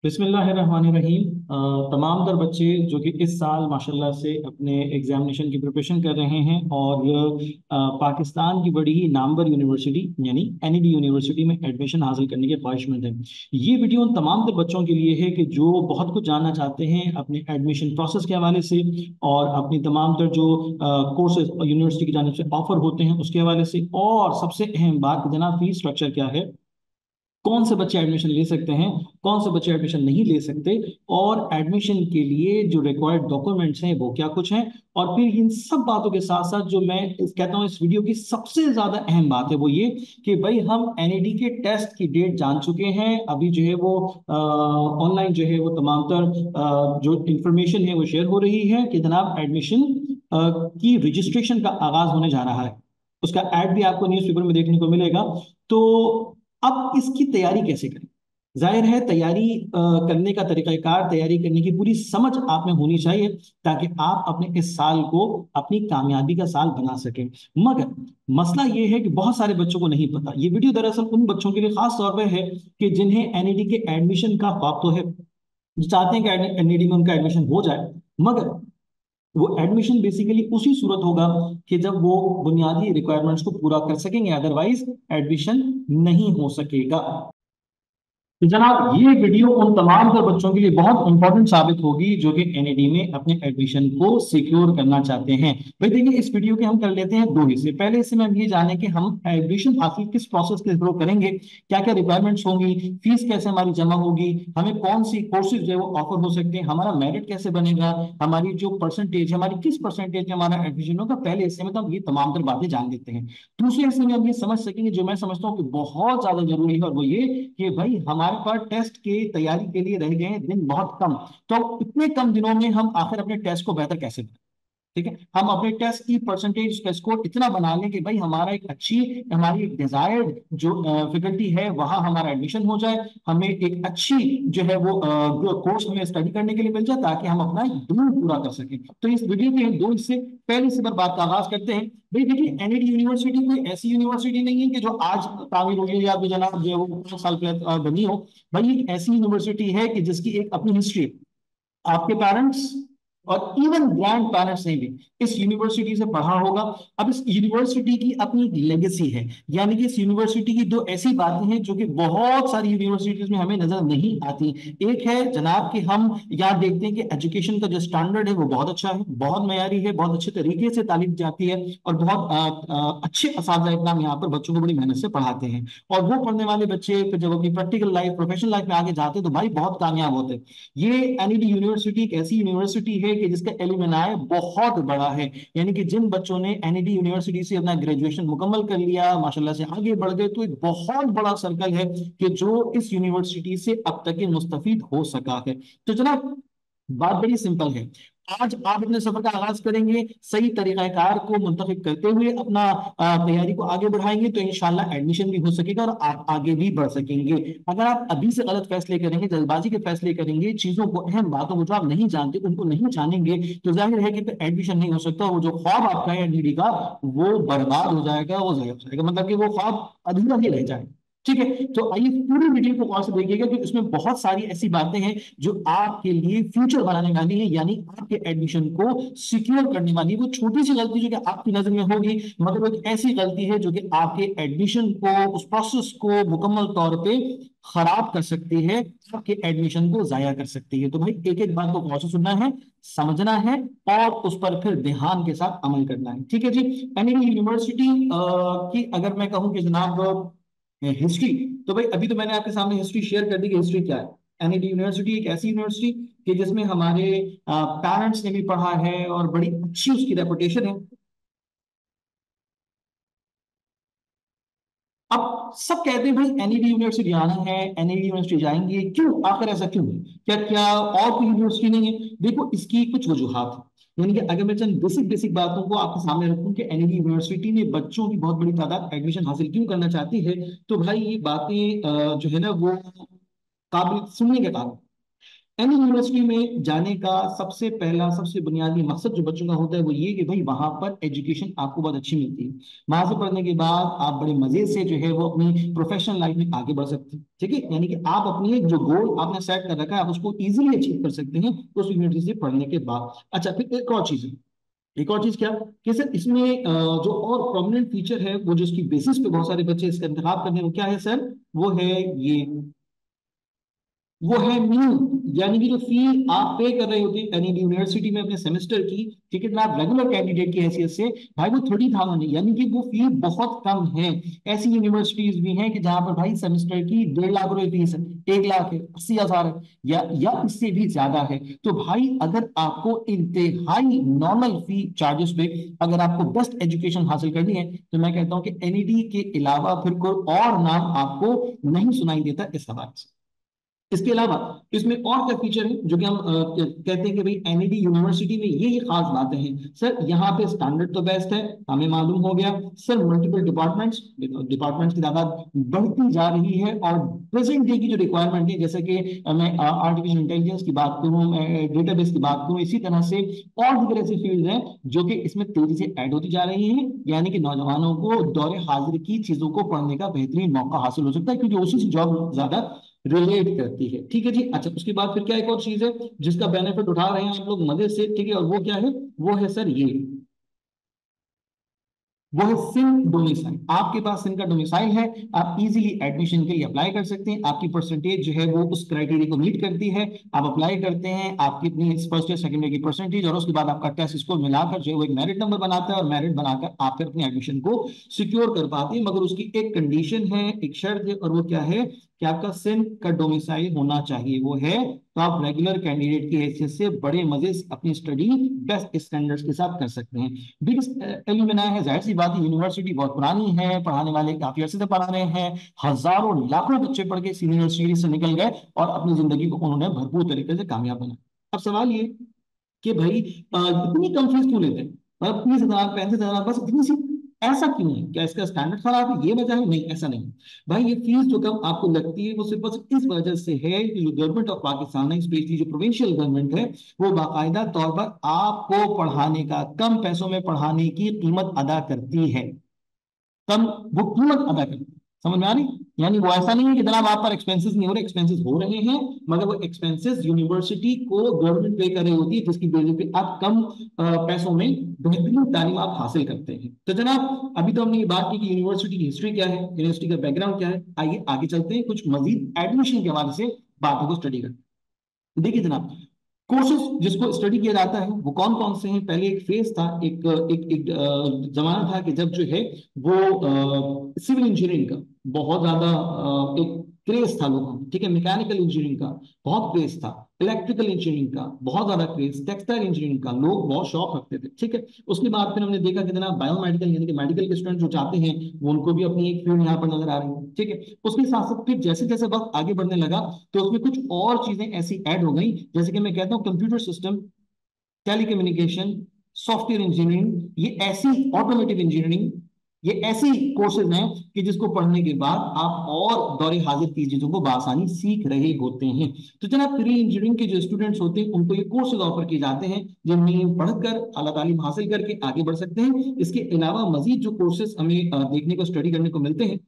बिस्मिल्लाहिर्रहमानिर्रहीम। तमाम तर बच्चे जो कि इस साल माशाल्लाह से अपने एग्जामिनेशन की प्रिपरेशन कर रहे हैं और पाकिस्तान की बड़ी ही नामवर यूनिवर्सिटी यानी एनईडी यूनिवर्सिटी में एडमिशन हासिल करने के ख्वाहिशमंद हैं। ये वीडियो उन तमाम तर बच्चों के लिए है कि जो बहुत कुछ जानना चाहते हैं अपने एडमिशन प्रोसेस के हवाले से और अपनी तमाम तर जो कोर्सेज यूनिवर्सिटी की जानिब से ऑफर होते हैं उसके हवाले से, और सबसे अहम बात जनाब फीस स्ट्रक्चर क्या है, कौन से बच्चे एडमिशन ले सकते हैं, कौन से बच्चे एडमिशन नहीं ले सकते, और एडमिशन के लिए जो रिक्वायर्ड डॉक्यूमेंट्स हैं वो क्या कुछ हैं। और फिर इन सब बातों के साथ साथ जो मैं कहता हूँ इस वीडियो की सबसे ज्यादा अहम बात है वो ये कि भाई हम एनईडी के टेस्ट की डेट जान चुके हैं। अभी जो है वो ऑनलाइन जो है वो तमाम तर जो इंफॉर्मेशन है वो शेयर हो रही है कि जनाब एडमिशन की रजिस्ट्रेशन का आगाज होने जा रहा है। उसका ऐड भी आपको न्यूज़पेपर में देखने को मिलेगा। तो अब इसकी तैयारी कैसे करें? जाहिर है तैयारी करने का तरीकाकार, तैयारी करने की पूरी समझ आप में होनी चाहिए ताकि आप अपने इस साल को अपनी कामयाबी का साल बना सकें। मगर मसला ये है कि बहुत सारे बच्चों को नहीं पता। ये वीडियो दरअसल उन बच्चों के लिए खास तौर पर है कि जिन्हें एनईडी के एडमिशन का ख्वाब तो है, जो चाहते हैं कि एनईडी में उनका एडमिशन हो जाए, मगर वो एडमिशन बेसिकली उसी सूरत होगा कि जब वो बुनियादी रिक्वायरमेंट्स को पूरा कर सकेंगे, अदरवाइज एडमिशन नहीं हो सकेगा। तो जनाब ये वीडियो उन तमाम तर बच्चों के लिए बहुत इंपॉर्टेंट साबित होगी जो कि एनईडी में अपने एडमिशन को सिक्योर करना चाहते हैं। भाई देखिए, इस वीडियो के हम कर लेते हैं दो हिस्से। पहले हिस्से में हम ये जाने कि हम एडमिशन हासिल किस प्रोसेस के थ्रू करेंगे, क्या क्या रिक्वायरमेंट्स होंगी, फीस कैसे हमारी जमा होगी, हमें कौन सी कोर्सेज जो है वो ऑफर हो सकते हैं, हमारा मेरिट कैसे बनेगा, हमारी जो परसेंटेज, हमारी किस परसेंटेज में हमारा एडमिशन होगा। पहले हिस्से में तो हम ये तमाम तर बातें जान लेते हैं। दूसरे हिस्से में हम ये समझ सकेंगे जो मैं समझता हूँ कि बहुत ज्यादा जरूरी है, और वो ये कि भाई हमारे पास टेस्ट की तैयारी के लिए रह गए हैं दिन बहुत कम। तो इतने कम दिनों में हम आखिर अपने टेस्ट को बेहतर कैसे करें? ठीक है, हम अपने टेस्ट की परसेंटेज का स्कोर इतना बना लें कि भाई हमारा एक अच्छी, हमारी एक डिजायर्ड जो फैकल्टी है वहां हमारा एडमिशन हो जाए, हमें एक अच्छी जो है वो कोर्स हमें स्टडी करने के लिए मिल जाए ताकि हम अपना ड्रीम पूरा कर सकें। तो इस वीडियो के दो हिस्से, पहले हिस्से पर बात का आगाज करते हैं। भाई देखिए, एनईडी यूनिवर्सिटी कोई ऐसी यूनिवर्सिटी नहीं है कि जो आज तामीर हुई है या फिर जनाब जो है वो 5 साल पहले बनी हो। भाई एक ऐसी यूनिवर्सिटी है कि जिसकी एक अपनी हिस्ट्री है। आपके पेरेंट्स और इवन ग्रैंड पेरेंट्स ने भी इस यूनिवर्सिटी से पढ़ा होगा। अब इस यूनिवर्सिटी की अपनी लेगेसी है, यानी कि इस यूनिवर्सिटी की दो ऐसी बातें हैं जो कि बहुत सारी यूनिवर्सिटीज में हमें नजर नहीं आती। एक है जनाब कि हम यहाँ देखते हैं कि एजुकेशन का जो स्टैंडर्ड है वो बहुत अच्छा है, बहुत मयारी है, बहुत अच्छे तरीके से तालीम जाती है, और बहुत अच्छे असातिज़ा इकराम यहाँ पर बच्चों को बड़ी मेहनत से पढ़ाते हैं। और वो पढ़ने वाले बच्चे फिर जब अपनी प्रैक्टिकल लाइफ, प्रोफेशनल लाइफ में आगे जाते हैं तो भाई बहुत कामयाब होते हैं। ये एनईडी यूनिवर्सिटी एक ऐसी यूनिवर्सिटी है कि जिसका एलुमनाई बहुत बड़ा है, यानी कि जिन बच्चों ने एनईडी यूनिवर्सिटी से अपना ग्रेजुएशन मुकम्मल कर लिया, माशाल्लाह से आगे बढ़ गए, तो एक बहुत बड़ा सर्कल है कि जो इस यूनिवर्सिटी से अब तक के मुस्तफीद हो सका है। तो जनाब बात बड़ी सिंपल है। आज आप अपने सफर का आगाज करेंगे, सही तरीकाकार को मुंतखब करते हुए अपना तैयारी को आगे बढ़ाएंगे तो इंशाल्लाह एडमिशन भी हो सकेगा और आप आगे भी बढ़ सकेंगे। अगर आप अभी से गलत फैसले करेंगे, जल्दबाजी के फैसले करेंगे, चीजों को, अहम बातों को जो आप नहीं जानते उनको नहीं जानेंगे, तो जाहिर है कि फिर एडमिशन नहीं हो सकता। वो जो ख्वाब आपका है एनडीडी का, वो बर्बाद हो जाएगा, वो ज़ाया हो जाएगा, मतलब कि वो ख्वाब अधूरा ही रह जाएगा। ठीक है, तो आइए पूरी वीडियो को गौर से देखिएगा कि इसमें बहुत सारी ऐसी बातें हैं जो आपके लिए फ्यूचर बनाने वाली है, यानी आपके एडमिशन को सिक्योर करने वाली है। वो छोटी सी गलती जो कि आपकी नजर में होगी, मगर वो एक ऐसी गलती है जो कि आपके एडमिशन को, उस प्रोसेस को मुकम्मल तौर पे खराब कर सकती है, आपके एडमिशन को जाया कर सकती है। तो भाई एक एक बात को गौर से सुनना है, समझना है, और उस पर फिर ध्यान के साथ अमल करना है। ठीक है जी। एनईडी यूनिवर्सिटी की अगर मैं कहूँ कि जनाब हिस्ट्री, तो भाई अभी तो मैंने आपके सामने हिस्ट्री शेयर कर दी कि हिस्ट्री क्या है। एनईडी यूनिवर्सिटी एक ऐसी यूनिवर्सिटी कि जिसमें हमारे पेरेंट्स ने भी पढ़ा है और बड़ी अच्छी उसकी रेपुटेशन है। अब सब कहते हैं भाई एनईडी यूनिवर्सिटी आना है, एनईडी यूनिवर्सिटी जाएंगे, क्यों आखिर ऐसा क्यों है? क्या क्या और कोई यूनिवर्सिटी नहीं है? देखो इसकी कुछ वजूहात हैं। यानी कि अगर मैं चंद बेसिक बेसिक बातों को आपके सामने रखूं कि एनईडी यूनिवर्सिटी में बच्चों की बहुत बड़ी तादाद एडमिशन हासिल क्यों करना चाहती है, तो भाई ये बातें जो है ना वो काबिल सुनने के काबिल। एनी यूनिवर्सिटी में जाने का सबसे पहला सबसे बुनियादी मकसद जो बच्चों का होता है वो ये कि भाई वहां पर एजुकेशन आपको बहुत अच्छी मिलती है। वहां से पढ़ने के बाद आप बड़े मजे से जो है वो अपनी प्रोफेशनल लाइफ में आगे बढ़ सकते हैं। ठीक है, यानी कि आप अपनी एक जो गोल आपने सेट कर रखा है आप उसको इजीली अचीव कर सकते हैं उस यूनिवर्सिटी से पढ़ने के बाद। अच्छा, फिर एक और चीज है। एक और चीज क्या कि सर इसमें जो और प्रोमिनेंट फीचर है वो जो इसकी बेसिस पे बहुत सारे बच्चे इसका इंतखाब करने वो क्या है सर, वो है ये, वो है मीन। यानी कि जो फी आप पे कर रहे होते हैं यानी यूनिवर्सिटी में अपने सेमेस्टर की, ठीक है ना, आप रेगुलर कैंडिडेट की हैसियत से, भाई वो 30,000 है, यानी कि वो फी बहुत कम है। ऐसी यूनिवर्सिटीज भी हैं कि जहां पर भाई सेमेस्टर की 1.5 लाख रुपए फीस है, 1 लाख है, 80,000 है, या इससे भी ज्यादा है। तो भाई अगर आपको इंतहाई नॉर्मल फी चार्जेस पे अगर आपको बेस्ट एजुकेशन हासिल करनी है तो मैं कहता हूँ कि एनईडी के अलावा फिर कोई और नाम आपको नहीं सुनाई देता इस हवाले से। इसके अलावा इसमें और क्या फीचर है जो कि हम कहते हैं कि भाई एनईडी यूनिवर्सिटी में ये खास बातें हैं सर, यहाँ पे स्टैंडर्ड तो बेस्ट है, हमें मालूम हो गया सर। मल्टीपल डिपार्टमेंट्स की तादाद बढ़ती जा रही है और प्रेजेंट डे की जो रिक्वायरमेंट है, जैसे कि मैं आर्टिफिशियल इंटेलिजेंस की बात करूँ, मैं डेटाबेस की बात करूँ, इसी तरह से और भी ऐसी फील्ड हैं जो कि इसमें तेजी से ऐड होती जा रही हैं। यानी कि नौजवानों को दौरे हाजिर की चीजों को पढ़ने का बेहतरीन मौका हासिल हो सकता है क्योंकि उसी से जॉब ज्यादा रिलेट करती है। ठीक है जी। अच्छा, उसके बाद फिर क्या एक और चीज है जिसका बेनिफिट उठा रहे हैं आप लोग मजे से, ठीक है, और वो क्या है, वो है सर ये, वो है सिन डोमिसाइल। आपके पास सिन का डोमिसाइल है, आप इजीली एडमिशन के लिए अप्लाई कर सकते हैं। आपकी परसेंटेज जो है वो उस क्राइटेरिया को मीट करती है, आप अप्लाई करते हैं, आपकी अपनी फर्स्ट ईयर सेकंड ईयर की परसेंटेज और उसके बाद आपका टेस्ट स्कोर मिलाकर जो है वो एक मेरिट नंबर बनाता है और मेरिट बनाकर आप फिर अपनी एडमिशन को सिक्योर कर पाते हैं। मगर उसकी एक कंडीशन है, एक शर्त है, और वो क्या है कि आपका सिन का डोमिसाइल होना चाहिए। वो है तो आप रेगुलर कैंडिडेट की हैसियत से बड़े मजे से अपनी स्टडी बेस्ट स्टैंडर्ड्स के साथ कर सकते हैं। बिग एल्यूमिना है, जाहिर सी बात है, यूनिवर्सिटी बहुत पुरानी है, पढ़ाने वाले काफी अर्से से पढ़ा रहे हैं, हजारों लाखों बच्चे पढ़ के इस यूनिवर्सिटी से निकल गए और अपनी जिंदगी को उन्होंने भरपूर तरीके से कामयाब बनाया। अब सवाल ये कि भाई इतनी कम फीस क्यों लेते हैं, मतलब 30,000 35,000 बस इतनी सी, ऐसा क्यों है, क्या इसका स्टैंडर्ड खराब है, ये वजह है? नहीं, ऐसा नहीं। भाई ये फीस जो कम आपको लगती है वो सिर्फ बस इस वजह से है कि जो गवर्नमेंट ऑफ पाकिस्तान है, स्पेशली जो प्रोविंशियल गवर्नमेंट है, वो बाकायदा तौर पर आपको पढ़ाने का, कम पैसों में पढ़ाने की कीमत अदा करती है। कम वो कीमत अदा करती है, समझ में आ रही? यानी वो ऐसा नहीं है कि जनाब आप पर एक्सपेंसेस नहीं हो रहे, एक्सपेंसेस हो रहे हैं, मगर वो एक्सपेंसेस यूनिवर्सिटी को गवर्नमेंट पे कर रही होती है जिसकी बेसिस पे आप कम पैसों में बेहतरीन तालीम आप हासिल करते हैं। तो जनाब अभी तो हमने ये बात की कि यूनिवर्सिटी की हिस्ट्री क्या है, यूनिवर्सिटी का बैकग्राउंड क्या है, आइए आगे चलते हैं, कुछ मजीद एडमिशन के हवाले से बातों को स्टडी करते हैं। देखिए जनाब, कोर्सेज जिसको स्टडी किया जाता है वो कौन कौन से हैं। पहले एक फेज था, एक जमाना था कि जब जो है वो सिविल इंजीनियरिंग का बहुत ज्यादा एक क्रेज था लोगों में, ठीक है, मैकेनिकल इंजीनियरिंग का बहुत क्रेज था, इलेक्ट्रिकल इंजीनियरिंग का बहुत ज्यादा क्रेज, टेक्सटाइल इंजीनियरिंग का लोग बहुत शौक रखते थे, ठीक है। उसके बाद फिर हमने देखा कि जनाब बायोमेडिकल यानी कि मेडिकल के स्टूडेंट जो चाहते हैं वो उनको भी अपनी एक फील्ड यहाँ पर नजर आ रही है, ठीक है। उसके साथ साथ फिर जैसे जैसे वक्त आगे बढ़ने लगा तो उसमें कुछ और चीजें ऐसी ऐड हो गई, जैसे कि मैं कहता हूँ computer system, telecommunication, software engineering, ये ऐसी ऑटोमेटिव इंजीनियरिंग, ये ऐसी कोर्सेज हैं कि जिसको पढ़ने के बाद आप और दौरे हाजिर की चीजों को बआसानी सीख रहे होते हैं। तो जनाब प्री इंजीनियरिंग के जो स्टूडेंट्स होते हैं उनको ये कोर्सेज ऑफर किए जाते हैं जिनमें पढ़कर आला तालीम हासिल करके आगे बढ़ सकते हैं। इसके अलावा मजीद जो कोर्सेज हमें देखने को, स्टडी करने को मिलते हैं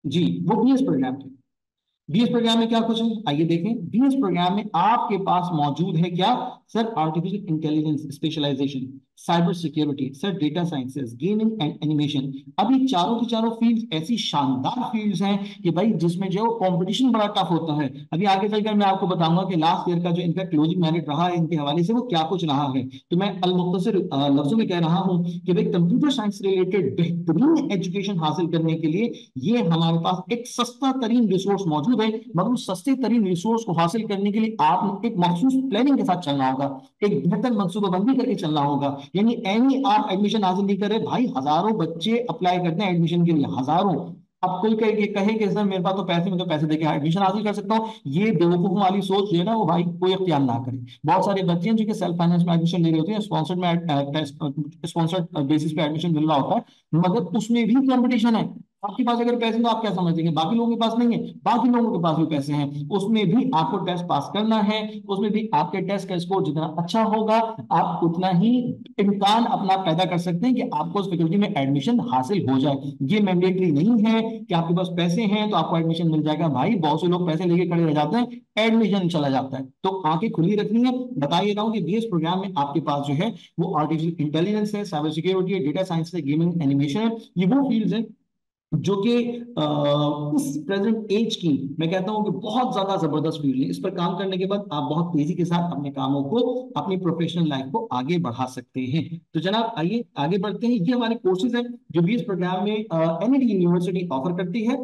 जी, वो बीएस प्रोग्राम के। बीएस प्रोग्राम में क्या कुछ है आइए देखें। बीएस प्रोग्राम में आपके पास मौजूद है क्या sir, artificial intelligence specialization, cyber security sir, data sciences, gaming and animation. अभी चारों की चारों फील्ड्स ऐसी शानदार फील्ड्स हैं कि भाई जिसमें जो कंपटीशन बड़ा टफ होता है। अभी आगे चलकर मैं आपको बताऊंगा कि लास्ट ईयर का जो इनका क्लोजिंग मेरिट रहा है इनके हवाले से वो क्या कुछ रहा है। तो मैं अलमुख्तसर लफ्जों में कह रहा हूं कि भाई कंप्यूटर साइंस रिलेटेड बेहतरीन एजुकेशन हासिल करने के लिए ये हमारे पास एक सस्ता तरीन रिसोर्स मौजूद है। मगर उस सस्ते तरीन रिसोर्स को हासिल करने के लिए आपने एक मखसूस प्लानिंग के साथ चलना होगा, एक बेहतर मनसूबाबंदी करके चलना होगा। यानी एनी आप एडमिशन हासिल नहीं करे, भाई हजारों बच्चे अप्लाई करते हैं एडमिशन के लिए, हजारों। अब कोई कहे कि सर मेरे पास तो पैसे, मैं तो पैसे देके एडमिशन हासिल कर सकता हूँ, ये बेवकूफ वाली सोच जो है ना वो भाई कोई अख्तियार ना करे। बहुत सारे बच्चे हैं जो कि सेल्फ फाइनेंस में एडमिशन ले रहे होते हैं, स्पॉन्सर्ड में स्पॉन्सर्ड बेसिस पे एडमिशन मिल रहा होता है, मगर उसमें भी कंपटीशन है। आपके पास अगर पैसे हैं तो आप क्या समझते हैं बाकी लोगों के पास नहीं है? बाकी लोगों के पास भी पैसे हैं, उसमें भी आपको टेस्ट पास करना है, उसमें भी आपके टेस्ट का स्कोर जितना अच्छा होगा आप उतना ही इम्कान अपना पैदा कर सकते हैं कि आपको उस फैकल्टी में एडमिशन हासिल हो जाए। ये मैंडेटरी नहीं है कि आपके पास पैसे हैं तो आपको एडमिशन मिल जाएगा। भाई बहुत से लोग पैसे लेके खड़े रह जाते हैं, एडमिशन चला जाता है। तो आंखें खुली रखनी है। बता ये रहा हूँ कि बीएस प्रोग्राम में आपके पास जो है वो आर्टिफिशियल इंटेलिजेंस है, साइबर सिक्योरिटी है, डेटा साइंस है, गेमिंग एनिमेशन है। ये वो फील्ड्स हैं जो कि इस प्रेजेंट एज की मैं कहता हूं कि बहुत ज्यादा जबरदस्त फील्ड है। इस पर काम करने के बाद आप बहुत तेजी के साथ अपने कामों को, अपनी प्रोफेशनल लाइफ को आगे बढ़ा सकते हैं। तो जनाब आइए आगे बढ़ते हैं। ये हमारे कोर्सेज हैं जो भी इस प्रोग्राम में एनईडी यूनिवर्सिटी ऑफर करती है।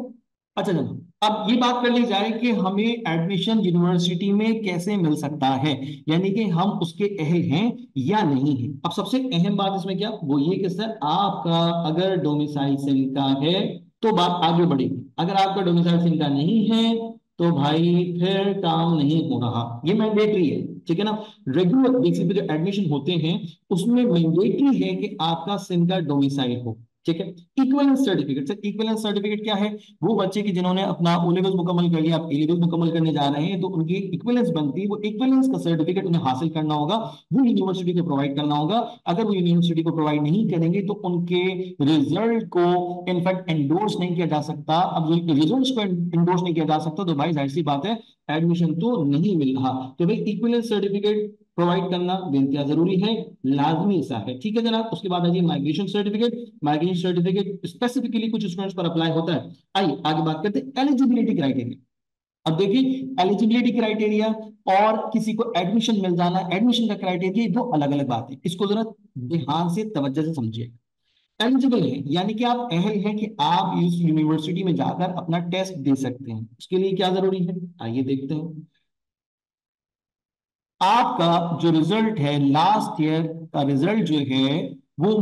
अच्छा जनाब, अब ये बात कर ली जाए कि हमें एडमिशन यूनिवर्सिटी में कैसे मिल सकता है, यानी कि हम उसके अहल हैं या नहीं है। अब सबसे अहम बात इसमें क्या वो ये कि सर आपका अगर डोमिसाइल सिंह का है तो बात आगे बढ़ेगी। अगर आपका डोमिसाइल सिंह का नहीं है तो भाई फिर काम नहीं हो रहा। ये मैंडेटरी है, ठीक है ना। रेगुलर बेसिस पे जो एडमिशन होते हैं उसमें मैंडेटरी है कि आपका सिंह का डोमिसाइल हो, ठीक है। Equivalence certificate, sir equivalence certificate क्या है? वो बच्चे की जिन्होंने अपना ओ लेवल्स मुकम्मल कर लिया, आप ए लेवल्स मुकम्मल करने जा रहे हैं तो उनकी इक्विवेलेंस बनती है। वो इक्विवेलेंस का सर्टिफिकेट उन्हें हासिल करना होगा, वो यूनिवर्सिटी को प्रोवाइड करना होगा। अगर वो यूनिवर्सिटी को प्रोवाइड नहीं करेंगे तो उनके रिजल्ट को इनफैक्ट एंडोर्स नहीं किया जा सकता। अब रिजल्ट्स को एंडोर्स नहीं किया जा सकता तो भाई जाहिर सी बात है एडमिशन तो नहीं मिल रहा। तो भाई इक्विवेलेंस सर्टिफिकेट प्रोवाइड करना बेहद जरूरी है, लाजमी सा है, ठीक है जनाब। उसके बाद आइए migration certificate. Migration certificate specifically कुछ स्टूडेंट्स पर अप्लाई होता है। आइए आगे बात करते हैं एलिजिबिलिटी क्राइटेरिया। अब देखिए एलिजिबिलिटी क्राइटेरिया और किसी को एडमिशन मिल जाना, एडमिशन का क्राइटेरिया दो अलग अलग बात है। इसको जरा ध्यान से तवज्जो से समझिए। एलिजिबल है यानी कि आप अहल हैं कि आप इस यूनिवर्सिटी में जाकर अपना टेस्ट दे सकते हैं। उसके लिए क्या जरूरी है आइए देखते हैं। आपका जो रिजल्ट है लास्ट ईयर का रिजल्ट जो है वो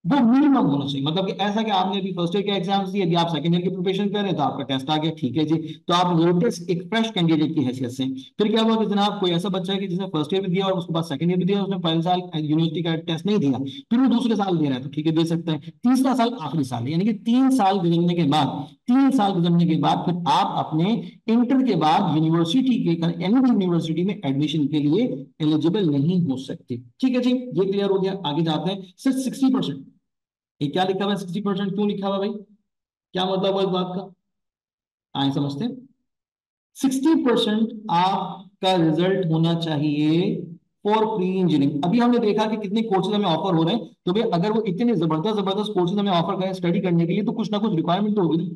मिनिमम होना चाहिए। मतलब कि ऐसा कि आपने अभी फर्स्ट ईयर के एग्जाम्स दिए, अभी आप सेकंड ईयर की प्रिपरेशन कर रहे हैं तो आपका टेस्ट आ गया, ठीक है जी। तो आप लेटेस्ट एक फ्रेश कैंडिडेट की हैसियत से फिर क्या हुआ कि जनाब कोई ऐसा बच्चा है कि जिसने फर्स्ट ईयर भी दिया और उसके बाद सेकंड ईयर भी दिया, उसने पहले साल यूनिवर्सिटी का टेस्ट नहीं दिया, फिर वो दूसरे साल दे रहा है तो ठीक है दे सकता है। तीसरा साल आखिरी साल है, यानी कि 3 साल गुजरने के बाद, 3 साल गुजरने के बाद फिर आप अपने इंटर के बाद यूनिवर्सिटी के यानी यूनिवर्सिटी में एडमिशन के लिए एलिजिबल नहीं हो सकते, ठीक है जी। ये क्लियर हो गया। आगे जाते हैं। सिर्फ 60%, ये क्या लिखा हुआ है 60%? क्यों लिखा हुआ भाई, क्या मतलब है इस बात का? आए समझते हैं। 60% आपका रिजल्ट होना चाहिए फॉर प्री इंजीनियरिंग। अभी हमने देखा कि कितने कोर्सेज हमें ऑफर हो रहे हैं, तो भाई अगर वो इतने जबरदस्त जबरदस्त कोर्सेज हमें ऑफर करें स्टडी करने के लिए तो कुछ ना कुछ रिक्वायरमेंट तो होगी।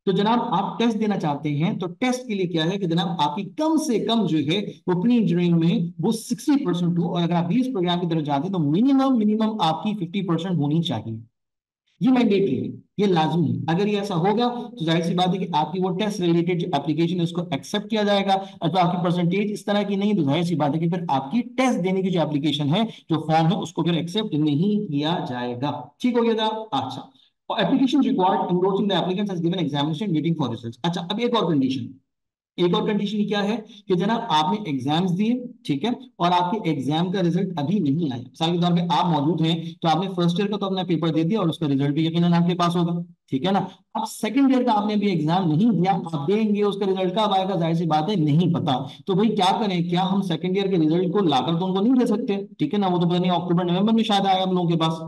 तो जनाब आप टेस्ट देना चाहते हैं तो टेस्ट के लिए क्या है कि जनाब आपकी कम से कम जो है वो प्री इंजीनियरिंग में वो 60% हो, और अगर आप 20 प्रोग्राम की तरफ जाते हैं तो मिनिमम मिनिमम आपकी 50% होनी चाहिए। ये मैंडेटरी है, ये लाजमी है। अगर ये ऐसा होगा तो जाहिर सी बात है कि आपकी वो टेस्ट रिलेटेड जो एप्लीकेशन है उसको एक्सेप्ट किया जाएगा। और तो आपकी परसेंटेज इस तरह की नहीं है तो जाहिर सी बात है कि फिर आपकी टेस्ट देने की जो एप्लीकेशन है, जो फॉर्म है, उसको फिर एक्सेप्ट नहीं किया जाएगा। ठीक हो गया था? अच्छा। और application required enrolling the applicant has given examination waiting for results. अच्छा अब एक और कंडीशन, एक और कंडीशन क्या है कि जनाब आपने एग्जाम्स दिए, ठीक है, और आपके एग्जाम का रिजल्ट अभी नहीं आया। मिसाल के तौर पे आप मौजूद हैं तो आपने फर्स्ट ईयर का तो अपना पेपर दे दिया और उसका रिजल्ट भी यकीनन आपके पास होगा, ठीक है ना। अब सेकंड ईयर का आपने अभी एग्जाम नहीं दिया, आप देंगे, उसका रिजल्ट कब आएगा जाहिर सी बात है नहीं पता। तो भाई क्या करें, क्या हम सेकंड ईयर के रिजल्ट को लाकर तो उनको नहीं दे सकते, ठीक है ना। वो तो पता नहीं अक्टूबर नवंबर में शायद आएगा हम लोगों के पास।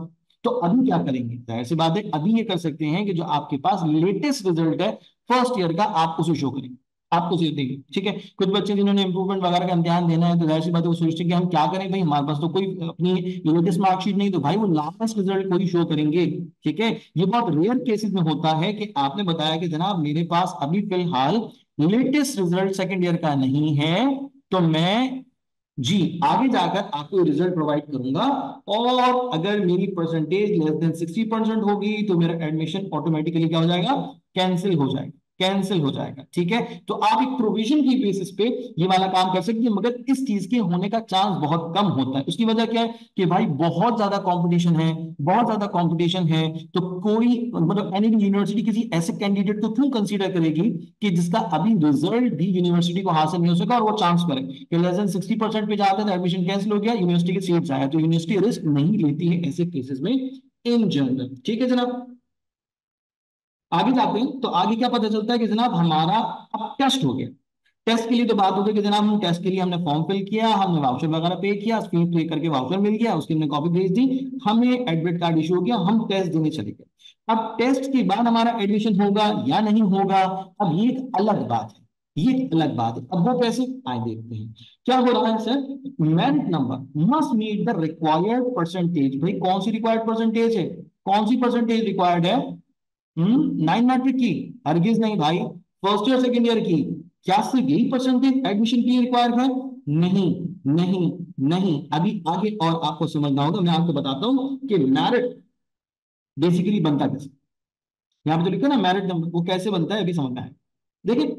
तो अभी क्या करेंगे, जाहिर सी बात है अभी ये कर सकते हैं कि जो आपके पास लेटेस्ट रिजल्ट है फर्स्ट ईयर का आप उसे शो करेंगे, आपको सीट देंगे, ठीक है। कुछ बच्चे जिन्होंने इंप्रूवमेंट वगैरह का इम्तिहान देना है तो जाहिर सी बात है वो सोचते हैं कि हम क्या करें भाई, हमारे पास तो कोई अपनी लेटेस्ट मार्कशीट नहीं, तो भाई वो लास्ट रिजल्ट को ही शो करेंगे, ठीक है। ये बहुत रेयर केसेस में होता है कि आपने बताया कि जनाब मेरे पास अभी फिलहाल लेटेस्ट रिजल्ट सेकंड ईयर का नहीं है, तो मैं जी आगे जाकर आपको रिजल्ट प्रोवाइड करूंगा, और अगर मेरी परसेंटेज लेस देन 60% होगी तो मेरा एडमिशन ऑटोमेटिकली क्या हो जाएगा, कैंसिल हो जाएगा, कैंसिल हो जाएगा, ठीक है। तो आप एक प्रोविजन की बेसिस पे ये वाला काम कर सकते हैं, मगर इस चीज के होने का चांस बहुत कम होता है। उसकी वजह क्या है कि भाई बहुत ज्यादा कंपटीशन है, बहुत ज्यादा कंपटीशन है। तो कोई मतलब एनी भी यूनिवर्सिटी किसी ऐसे कैंडिडेट को क्यों कंसीडर करेगी कि जिसका अभी रिजल्ट भी यूनिवर्सिटी को हासिल नहीं हो सका, और वो चांस पर है कि लेस देन 60% पे जाते हैं तो एडमिशन कैंसिल हो गया, यूनिवर्सिटी की सीट आया, तो यूनिवर्सिटी रिस्क नहीं लेती है ऐसे केसेस में इन जनरल, ठीक है जनाब। आगे जाते हैं तो आगे क्या पता चलता है कि जनाब हमारा अब टेस्ट हो गया। टेस्ट के लिए तो बात हो गई कि जनाब हम टेस्ट के लिए हमने फॉर्म फिल किया, हमने वाउचर वगैरह पे किया, फीस पे करके वाउचर मिल गया, उसकी हमने कॉपी भेज दी, हमें एडमिट कार्ड इशू हो गया, हम टेस्ट देने चले गए। अब टेस्ट के बाद हमारा एडमिशन होगा या नहीं होगा, अब ये एक अलग बात है, ये एक अलग बात है। अब वो कैसे आए देखते हैं। क्या हो रहा है sir, merit number must meet the required percentage. भाई कौन सी रिक्वायर्ड परसेंटेज है, कौन सी परसेंटेज रिक्वायर्ड है? 9 मैट्रिक की? हरगिज नहीं भाई, फर्स्ट ईयर सेकेंड ईयर की। क्या सिर्फ यही परसेंटेज एडमिशन के लिए रिक्वायर्ड है? नहीं, नहीं, नहीं। अभी आगे और आपको समझना होगा, मैं आपको बताता हूं कि मेरिट बेसिकली बनता कैसे। यहाँ पे जो लिखा है ना मेरिट नंबर, वो कैसे बनता है अभी समझना है। देखिए,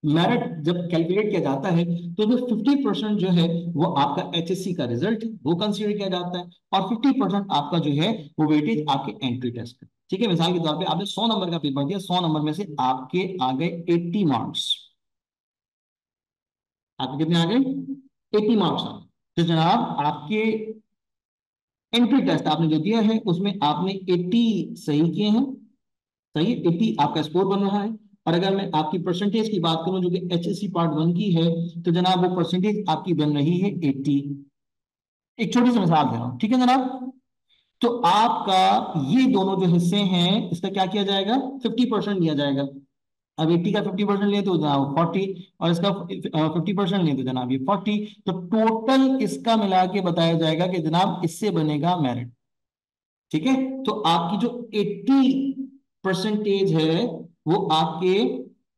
मेरिट जब कैलकुलेट किया जाता है तो जो 50% जो है वो आपका एचएससी का रिजल्ट है, वो कंसीडर किया जाता है, और 50% आपका जो है वो वेटेज आपके एंट्री टेस्ट का। ठीक है, मिसाल के तौर पे आपने 100 नंबर का पेपर दिया, 100 नंबर में से आपके आ गए 80 मार्क्स। आपके कितने आ गए? 80 मार्क्स आ गए। तो जनाब आपके एंट्री टेस्ट आपने जो दिया है उसमें आपने 80 सही किए हैं, सही है, 80 आपका स्कोर बन रहा है। और अगर मैं आपकी परसेंटेज की बात करूं जो कि एचएससी पार्ट 1 की है, तो जनाब वो परसेंटेज आपकी बन रही है 80। एक छोटी सी मिसाल दे रहा हूं, ठीक है जनाब। तो आपका ये दोनों जो हिस्से हैं इसका क्या किया जाएगा, 50% लिया जाएगा। अब 80 का 50% ले तो जनाब 40, और इसका 50% ले तो जनाब ये 40। तो टोटल इसका मिला के बताया जाएगा कि जनाब इससे बनेगा मेरिट। ठीक है, तो आपकी जो 80% है वो आपके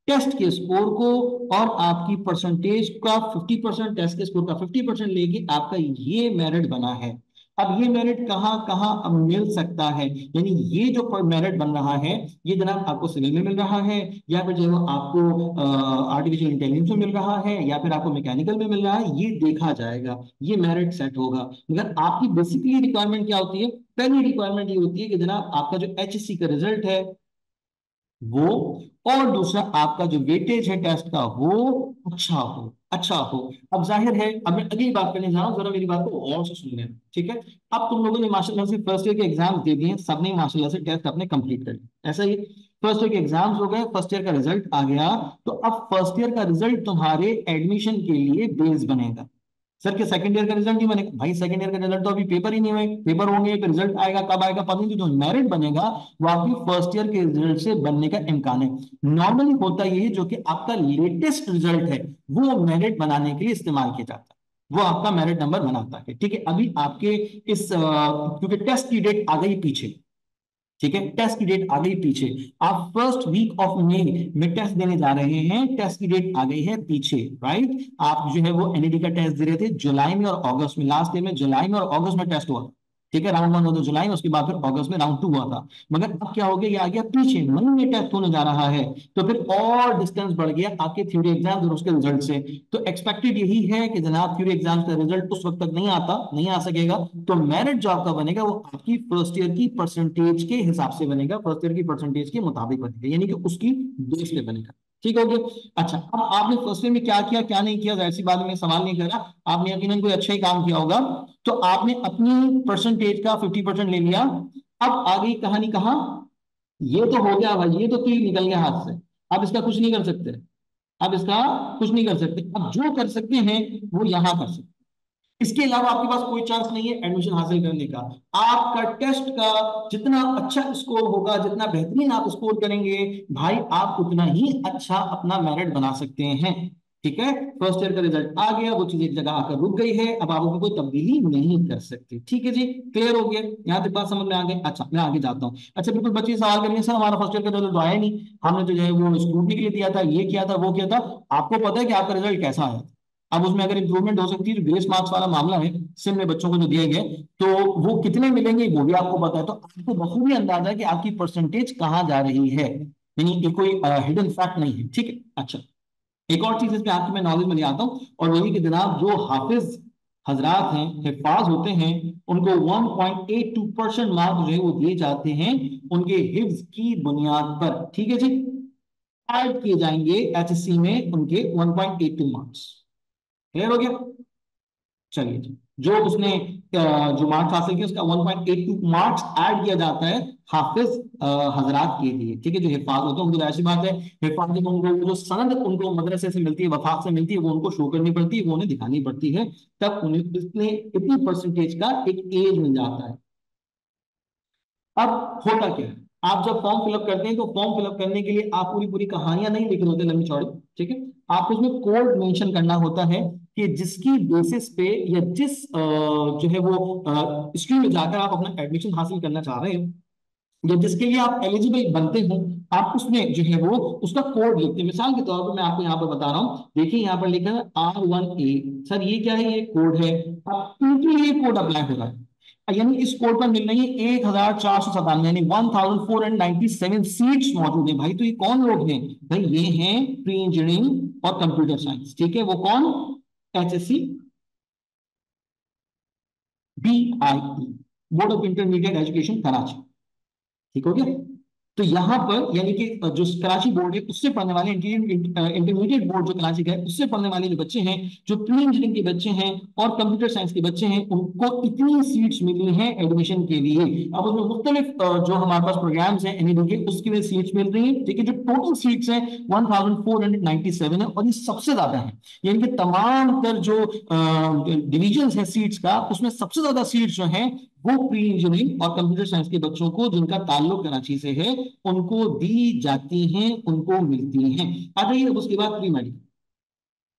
टेस्ट के स्कोर को, और आपकी परसेंटेज का 50%, टेस्ट के स्कोर का 50% लेके आपका ये मेरिट बना है। अब ये मेरिट कहाँ कहाँ अब मिल सकता है, यानी ये जो मेरिट बन रहा है ये जनाब आपको सिविल में मिल रहा है, या फिर जो है वो आपको आर्टिफिशियल इंटेलिजेंस में मिल रहा है, या फिर आपको मैकेनिकल में मिल रहा है, ये देखा जाएगा, ये मेरिट सेट होगा। मगर आपकी बेसिकली रिक्वायरमेंट क्या होती है? पहली रिक्वायरमेंट ये होती है कि जनाब आपका जो एचएससी का रिजल्ट है वो, और दूसरा आपका जो वेटेज है टेस्ट का वो अच्छा हो, अच्छा हो। अब जाहिर है, अब मैं अगली बात करने जा रहा हूं, जरा मेरी बात को और से सुन लें। ठीक है, अब तुम लोगों ने माशाल्लाह से फर्स्ट ईयर के एग्जाम्स दे दिए, सबने माशाल्लाह से टेस्ट अपने कंप्लीट कर लिए, ऐसा ही फर्स्ट ईयर के एग्जाम्स हो गए, फर्स्ट ईयर का रिजल्ट आ गया। तो अब फर्स्ट ईयर का रिजल्ट तुम्हारे एडमिशन के लिए बेस बनेगा। सर के सेकंड ईयर का रिजल्ट नहीं बनेगा? भाई सेकंड ईयर का रिजल्ट तो अभी पेपर ही नहीं हुए, पेपर होंगे फिर रिजल्ट आएगा, कब आएगा पता नहीं, जो मेरिट बनेगा वो आपकी फर्स्ट ईयर के रिजल्ट से बनने का इम्कान है। नॉर्मली होता ये है जो कि आपका लेटेस्ट रिजल्ट है वो मेरिट बनाने के लिए इस्तेमाल किया जाता है, वो आपका मेरिट नंबर बनाता है। ठीक है, अभी आपके इस क्योंकि टेस्ट की डेट आ गई पीछे, ठीक है, टेस्ट की डेट आ गई पीछे, आप फर्स्ट वीक ऑफ मे में टेस्ट देने जा रहे हैं, टेस्ट की डेट आ गई है पीछे, राइट। आप जो है वो एनईडी का टेस्ट दे रहे थे जुलाई में और अगस्त में, लास्ट ईयर में जुलाई में और अगस्त में टेस्ट हुआ, ठीक है, राउंड 1 हुआ था जुलाई में, उसके बाद फिर अगस्त में राउंड 2 हुआ था। मगर अब क्या हो गया, ये आ गया पीछे, मई में टेस्ट होने जा रहा है, तो फिर और डिस्टेंस बढ़ गया आपके थ्योरी एग्जाम और उसके रिजल्ट से। तो एक्सपेक्टेड यही है कि जनाब थ्योरी एग्जाम का रिजल्ट उस वक्त तक नहीं आता, नहीं आ सकेगा। तो मेरिट जो आपका बनेगा वो आपकी फर्स्ट ईयर की परसेंटेज के हिसाब से बनेगा, फर्स्ट ईयर की परसेंटेज के मुताबिक बनेगा, यानी कि उसकी बेस पे बनेगा। ठीक हो गया। अच्छा, अब आपने फर्स्ट ईयर में क्या किया क्या नहीं किया, ऐसी बात में सवाल नहीं करा, आपने यकीनन कोई अच्छा ही काम किया होगा। तो आपने अपनी परसेंटेज का 50% ले लिया। अब आ गई कहानी कहाँ, ये तो हो गया भाई, ये तो तीर निकल गया हाथ से, अब इसका कुछ नहीं कर सकते, अब इसका कुछ नहीं कर सकते। अब जो कर सकते हैं वो यहां कर सकते, इसके अलावा आपके पास कोई चांस नहीं है एडमिशन हासिल करने का। आपका टेस्ट का जितना अच्छा स्कोर होगा, जितना बेहतरीन आप स्कोर करेंगे भाई, आप उतना ही अच्छा अपना मेरिट बना सकते हैं। ठीक है, फर्स्ट ईयर का रिजल्ट आ गया, वो चीज एक जगह आकर रुक गई है, अब आप उसमें कोई तब्दीली नहीं कर सकते। ठीक है जी, क्लियर हो गया, यहाँ तक बात समझ में आ गई। अच्छा, मैं आगे जाता हूँ। अच्छा, बिल्कुल बच्चे सवाल करेंगे सर हमारा फर्स्ट ईयर का रिजल्ट आया नहीं, हमने तो जो है वो स्कूटी के लिए दिया था, ये किया था वो किया था, आपको पता है कि आपका रिजल्ट कैसा आया? अब उसमें अगर इंप्रूवमेंट हो सकती है, जो ग्रेस मार्क्स वाला मामला है सिम में बच्चों को जो दिए गए, तो वो कितने मिलेंगे वो भी आपको पता है, तो आपको बखूबी अंदाजा है कि आपकी परसेंटेज कहाँ जा रही है, यानी ये कोई हिडन फैक्ट नहीं है। ठीक है, अच्छा, एक और चीज इसमें आपकी मैं नॉलेज में ले आता हूँ, और वही कि जनाब जो हाफिज हजरात हैं, हिफाज होते हैं, उनको 1.82% मार्क्स जो है वो दिए जाते हैं उनके हिफ्ज की बुनियाद पर। ठीक है जी, ऐड किए जाएंगे एचएससी में उनके 1.82 मार्क्स। क्लियर हो गया? चलिए जी, जो उसने जो मार्क्स हासिल किए उसका 1.82 मार्क्स ऐड किया जाता है हाफिज हजरात के लिए, ठीक है। जो हिफाज होते हैं उनको, ऐसी बात है, हिफाज को उनको जो सनद उनको मदरसे से मिलती है, वफाक से मिलती है, वो उनको शो करनी पड़ती है, वो उन्हें दिखानी पड़ती है, तब उन्हें इतने इतनी परसेंटेज का एक एज मिल जाता है। अब होता क्या है, आप जब फॉर्म फिलअप करते हैं तो फॉर्म फिलअप करने के लिए आप पूरी पूरी कहानियां नहीं लिख रहे होते लंबी चौड़ी, ठीक है। आपको उसमें कोड मेंशन करना होता है कि जिसकी बेसिस पे या जिस जो है वो स्ट्रीम में जाकर आप अपना एडमिशन हासिल करना चाह रहे हैं या जिसके लिए आप एलिजिबल बनते हो, आप उसमें जो है वो उसका कोड लिखते हैं। मिसाल के तौर पर मैं आपको यहाँ पर बता रहा हूँ, देखिए यहाँ पर लिखा है R1A। सर ये क्या है, ये कोड है। अब इनके लिए कोड अप्लाई हो रहा है, यानी इस कोड पर मिल रही है 1497, यानी 1497 सीट्स मौजूद है भाई। तो ये कौन लोग हैं भाई, ये हैं प्री इंजीनियरिंग और कंप्यूटर साइंस, ठीक है। वो कौन, HSC BIE, board of intermediate education Karachi, ठीक हो गया। तो यहां पर यानी कि जो कराची बोर्ड है उससे पढ़ने वाले, इंटरमीडिएट बोर्ड जो कराची का है उससे पढ़ने वाले जो बच्चे हैं, जो प्री इंजीनियरिंग के बच्चे हैं और कंप्यूटर साइंस के बच्चे हैं, उनको इतनी सीट्स मिली हैं एडमिशन के लिए। अब उसमें मुख्तलिफ जो हमारे पास प्रोग्राम्स हैं एनईडी के, उसके लिए सीट्स मिल रही है, ठीक है। जो टोटल सीट्स हैं 1497 है, और ये सबसे ज्यादा है, यानी कि तमाम तर जो डिविजन है सीट्स का, उसमें सबसे ज्यादा सीट्स जो है वो प्री इंजीनियरिंग और कंप्यूटर साइंस के बच्चों को, जिनका ताल्लुक कराची से है, उनको दी जाती हैं, उनको मिलती हैं। आ जाइए अब उसके बाद प्री मेडिकल,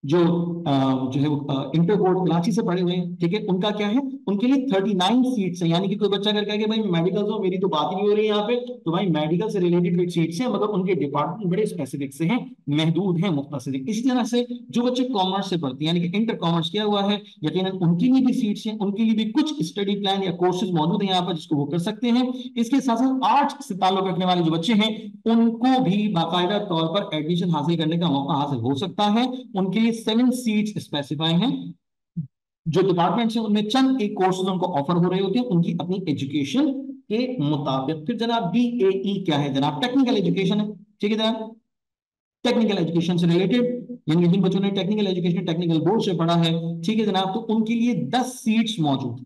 जो है वो इंटर बोर्ड कराची से पढ़े हुए हैं, ठीक है। उनका क्या है, उनके लिए 39 सीट्स है। यानी कि कोई बच्चा अगर कहे कि भाई मेडिकल तो मेरी तो बात ही नहीं हो रही है यहाँ पे, तो भाई मेडिकल से रिलेटेड सीट्स हैं, मतलब उनके डिपार्टमेंट बड़े स्पेसिफिक से हैं, महदूद हैं, मुख्तसर। इसी तरह से जो बच्चे कॉमर्स से पढ़ते हैं, यानी कि इंटर कॉमर्स किया हुआ है, यकीनन उनके लिए भी सीट्स हैं, उनके लिए भी कुछ स्टडी प्लान या कोर्सेज मौजूद है यहाँ पर, जिसको वो कर सकते हैं। इसके साथ साथ आर्ट्स से ताल्लुक रखने वाले जो बच्चे हैं, उनको भी बाकायदा तौर पर एडमिशन हासिल करने का मौका हासिल हो सकता है। उनके लिए 7 सीट्स स्पेसिफाई हैं। जो डिपार्टमेंट है उनमें चंद एक कोर्सेज उनको ऑफर हो रहे होते हैं उनकी अपनी एजुकेशन के मुताबिक। फिर जनाब BAE क्या है, जनाब टेक्निकल एजुकेशन है, ठीक है जनाब। टेक्निकल एजुकेशन से रिलेटेड, यानी जिन बच्चों ने टेक्निकल एजुकेशन टेक्निकल बोर्ड से पढ़ा है, ठीक है जनाब, तो उनके लिए 10 सीट्स मौजूद है।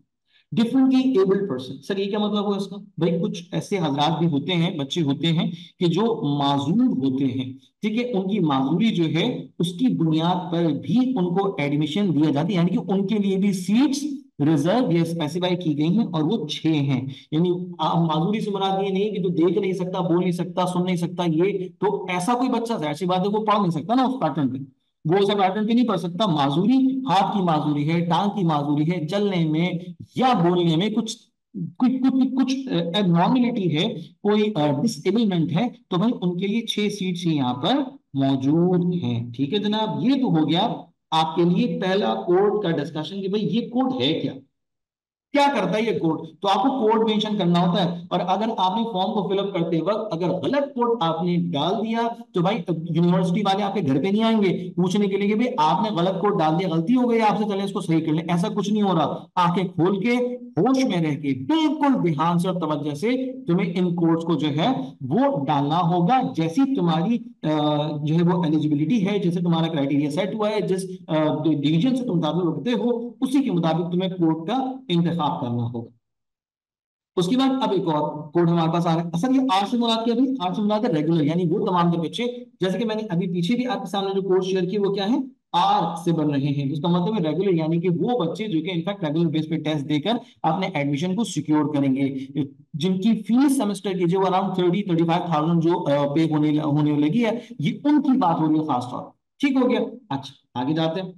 डिफरेंटली एबल्ड पर्सन, सर ये क्या मतलब हुआ इसका, भाई कुछ ऐसे हजरात भी होते हैं, बच्चे होते हैं कि जो माजूर होते हैं, ठीक है। उनकी माजूरी जो है उसकी बुनियाद पर भी उनको एडमिशन दिया जाता है, यानी कि उनके लिए भी सीट्स रिजर्व या स्पेसिफाई की गई हैं, और वो 6 हैं। यानी माजूरी से मुराद ये नहीं कि जो देख नहीं सकता, बोल नहीं सकता, सुन नहीं सकता, ये तो ऐसा कोई बच्चा, जाहिर सी बात है, वो पढ़ नहीं सकता ना उस पैटर्न पे, वो उस पैटर्न पे नहीं पढ़ सकता। माजूरी, हाथ की माजूरी है, टांग की माजूरी है, चलने में या बोलने में कुछ कुछ कुछ कुछ एबनॉर्मेलिटी है, कोई डिसेबलमेंट है, तो भाई उनके लिए 6 सीट्स ही यहाँ पर मौजूद हैं, ठीक है जनाब। ये तो हो गया आपके लिए पहला कोड का डिस्कशन कि भाई ये कोड है क्या, क्या करता है ये कोड। तो आपको कोड मेंशन करना होता है, और अगर आपने फॉर्म को फिलअप करते वक्त अगर गलत कोड आपने डाल दिया, तो भाई यूनिवर्सिटी वाले आपके घर पे नहीं आएंगे पूछने के लिए कि भाई आपने गलत कोड डाल दिया, गलती हो गई आपसे, चले इसको सही कर लें। ऐसा कुछ नहीं हो रहा। आंखें खोल के होश में रह के बिल्कुल ध्यान से और तवज्जो से तुम्हें इन कोड्स को जो है वो डालना होगा, जैसी तुम्हारी जो है वो एलिजिबिलिटी है, जैसे तुम्हारा क्राइटेरिया सेट हुआ है, जिस डिवीजन से तुम ताल्लुक रखते हो, उसी के मुताबिक तुम्हें कोड का इंतखाब करना होगा। उसके बाद अब एक और कोड हमारे पास आ रहा है। सर ये आर से मुराद क्या, भाई आर से मुराद है रेगुलर, यानी वो तमाम के बच्चे, जैसे कि मैंने अभी पीछे भी आपके सामने जो कोर्स शेयर किए वो क्या है, आर से बन रहे हैं। उसका मतलब है रेगुलर, यानी कि वो बच्चे जो कि इनफैक्ट रेगुलर बेस पे टेस्ट देकर अपने एडमिशन को सिक्योर करेंगे, जिनकी फीस सेमेस्टर की जो अराउंड 30-35,000 जो पे होने लगी है, ये उनकी बात हो रही है खासतौर। ठीक हो गया। अच्छा आगे जाते हैं,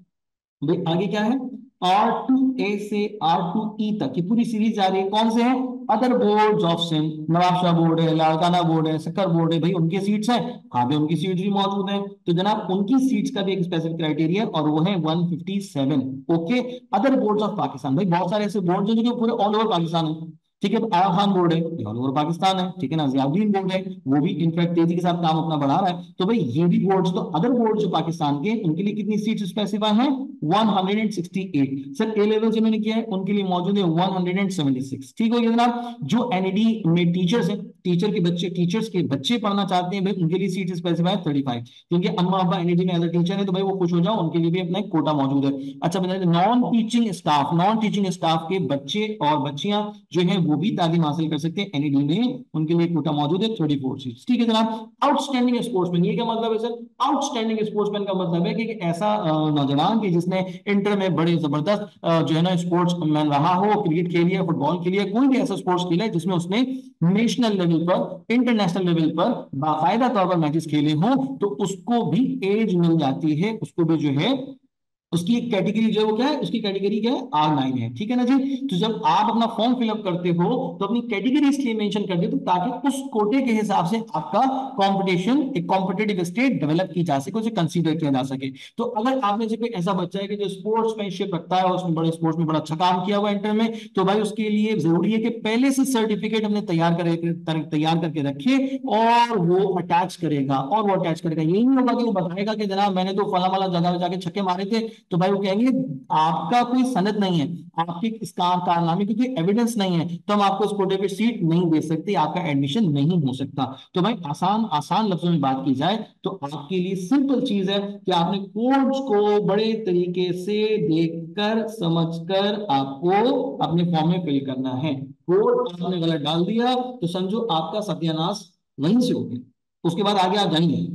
भाई आगे क्या है, R2A से R2E तक की पूरी सीरीज आ रही है। कौन से हैं, other board of Sindh, Nawabshah board है, लाड़काना बोर्ड है, सक्कर बोर्ड है, भाई उनके सीट्स हैं। हाँ भाई उनकी सीट्स भी मौजूद हैं। तो जनाब उनकी सीट्स का भी एक स्पेसिफिक क्राइटेरिया, और वो है 157। Okay, other boards of Pakistan, भाई बहुत सारे ऐसे बोर्ड हैं जो कि पूरे ऑल ओवर पाकिस्तान है, ठीक है। तो आया खान बोर्ड है, ये ऑल ओवर पाकिस्तान है, ठीक है ना। जियाउद्दीन बोर्ड है, वो भी इनफैक्ट तेजी के साथ काम अपना बढ़ा रहा है। तो भाई ये भी बोर्ड्स, तो अदर बोर्ड जो पाकिस्तान के, उनके लिए कितनी सीट्स स्पेसिफाई है, 168। सर ए लेवल जिन्होंने किया है उनके लिए मौजूद है 176। ठीक हो गया जनाब। जो एनईडी में टीचर्स हैं टीचर के बच्चे, टीचर्स के बच्चे पढ़ना चाहते हैं भाई, उनके लिए सीट स्पेसिफाई 35, क्योंकि अम्मा अब्बा एनईडी में एज अ टीचर है तो भाई वो खुश हो जाओ, उनके लिए भी अपना एक कोटा मौजूद है। अच्छा बताइए, non teaching staff, non teaching staff के बच्चे और बच्चियां जो है वो भी तालीम हासिल कर सकते हैं एनईडी में, उनके लिए कोटा मौजूद है 34 सीट। ठीक है जनाब। आउटस्टैंडिंग स्पोर्ट्समैन, ये क्या मतलब है सर? आउटस्टैंडिंग स्पोर्ट्समैन का मतलब है कि ऐसा नौजवान कि जिसने इंटर में बड़े जबरदस्त जो है ना स्पोर्ट्समैन रहा हो, क्रिकेट खेली है, फुटबॉल खेली है, कोई भी ऐसा स्पोर्ट्स खेला है जिसमें उसने नेशनल लेवल पर, इंटरनेशनल लेवल पर बाकायदा तौर पर मैचेस खेले हों, तो उसको भी एज मिल जाती है, उसको भी जो है उसकी एक कैटेगरी जो है वो क्या है, उसकी कैटेगरी क्या है, R9 है। ठीक है ना जी। तो जब आप अपना फॉर्म फिलअप करते हो तो अपनी कैटेगरी इसलिए मेंशन कर देते हो ताकि उस कोटे के हिसाब से आपका कंपटीशन, एक कॉम्पिटेटिव स्टेट डेवलप की जा सके, उसे कंसीडर किया जा सके। तो अगर आप में से कोई ऐसा बच्चा है कि जो स्पोर्ट्समैनशिप रखता है और उसमें बड़े स्पोर्ट्स में बड़ा अच्छा काम किया हुआ इंटर में, तो भाई उसके लिए जरूरी है कि पहले से सर्टिफिकेट हमने तैयार करके रखे, और वो अटैच करेगा, और वो अटैच करेगा। यही नहीं होगा कि वो बताएगा कि जनाब मैंने तो फला वाला जगह जाके छक्के मारे थे, तो भाई वो कहेंगे आपका कोई सनद नहीं है, आपके इस कारनामे की कोई एविडेंस नहीं है, तो हम आपको इस कोटे पे सीट नहीं दे सकते, आपका एडमिशन नहीं हो सकता। तो भाई आसान आसान लफ्जों में बात की जाए तो आपके लिए सिंपल चीज है कि आपने कोड्स को बड़े तरीके से देखकर समझकर आपको अपने फॉर्म में फिल करना है। कोड आपने गलत डाल दिया तो समझो आपका सत्यानाश वहीं से हो गया, उसके बाद आगे आप जाएंगे।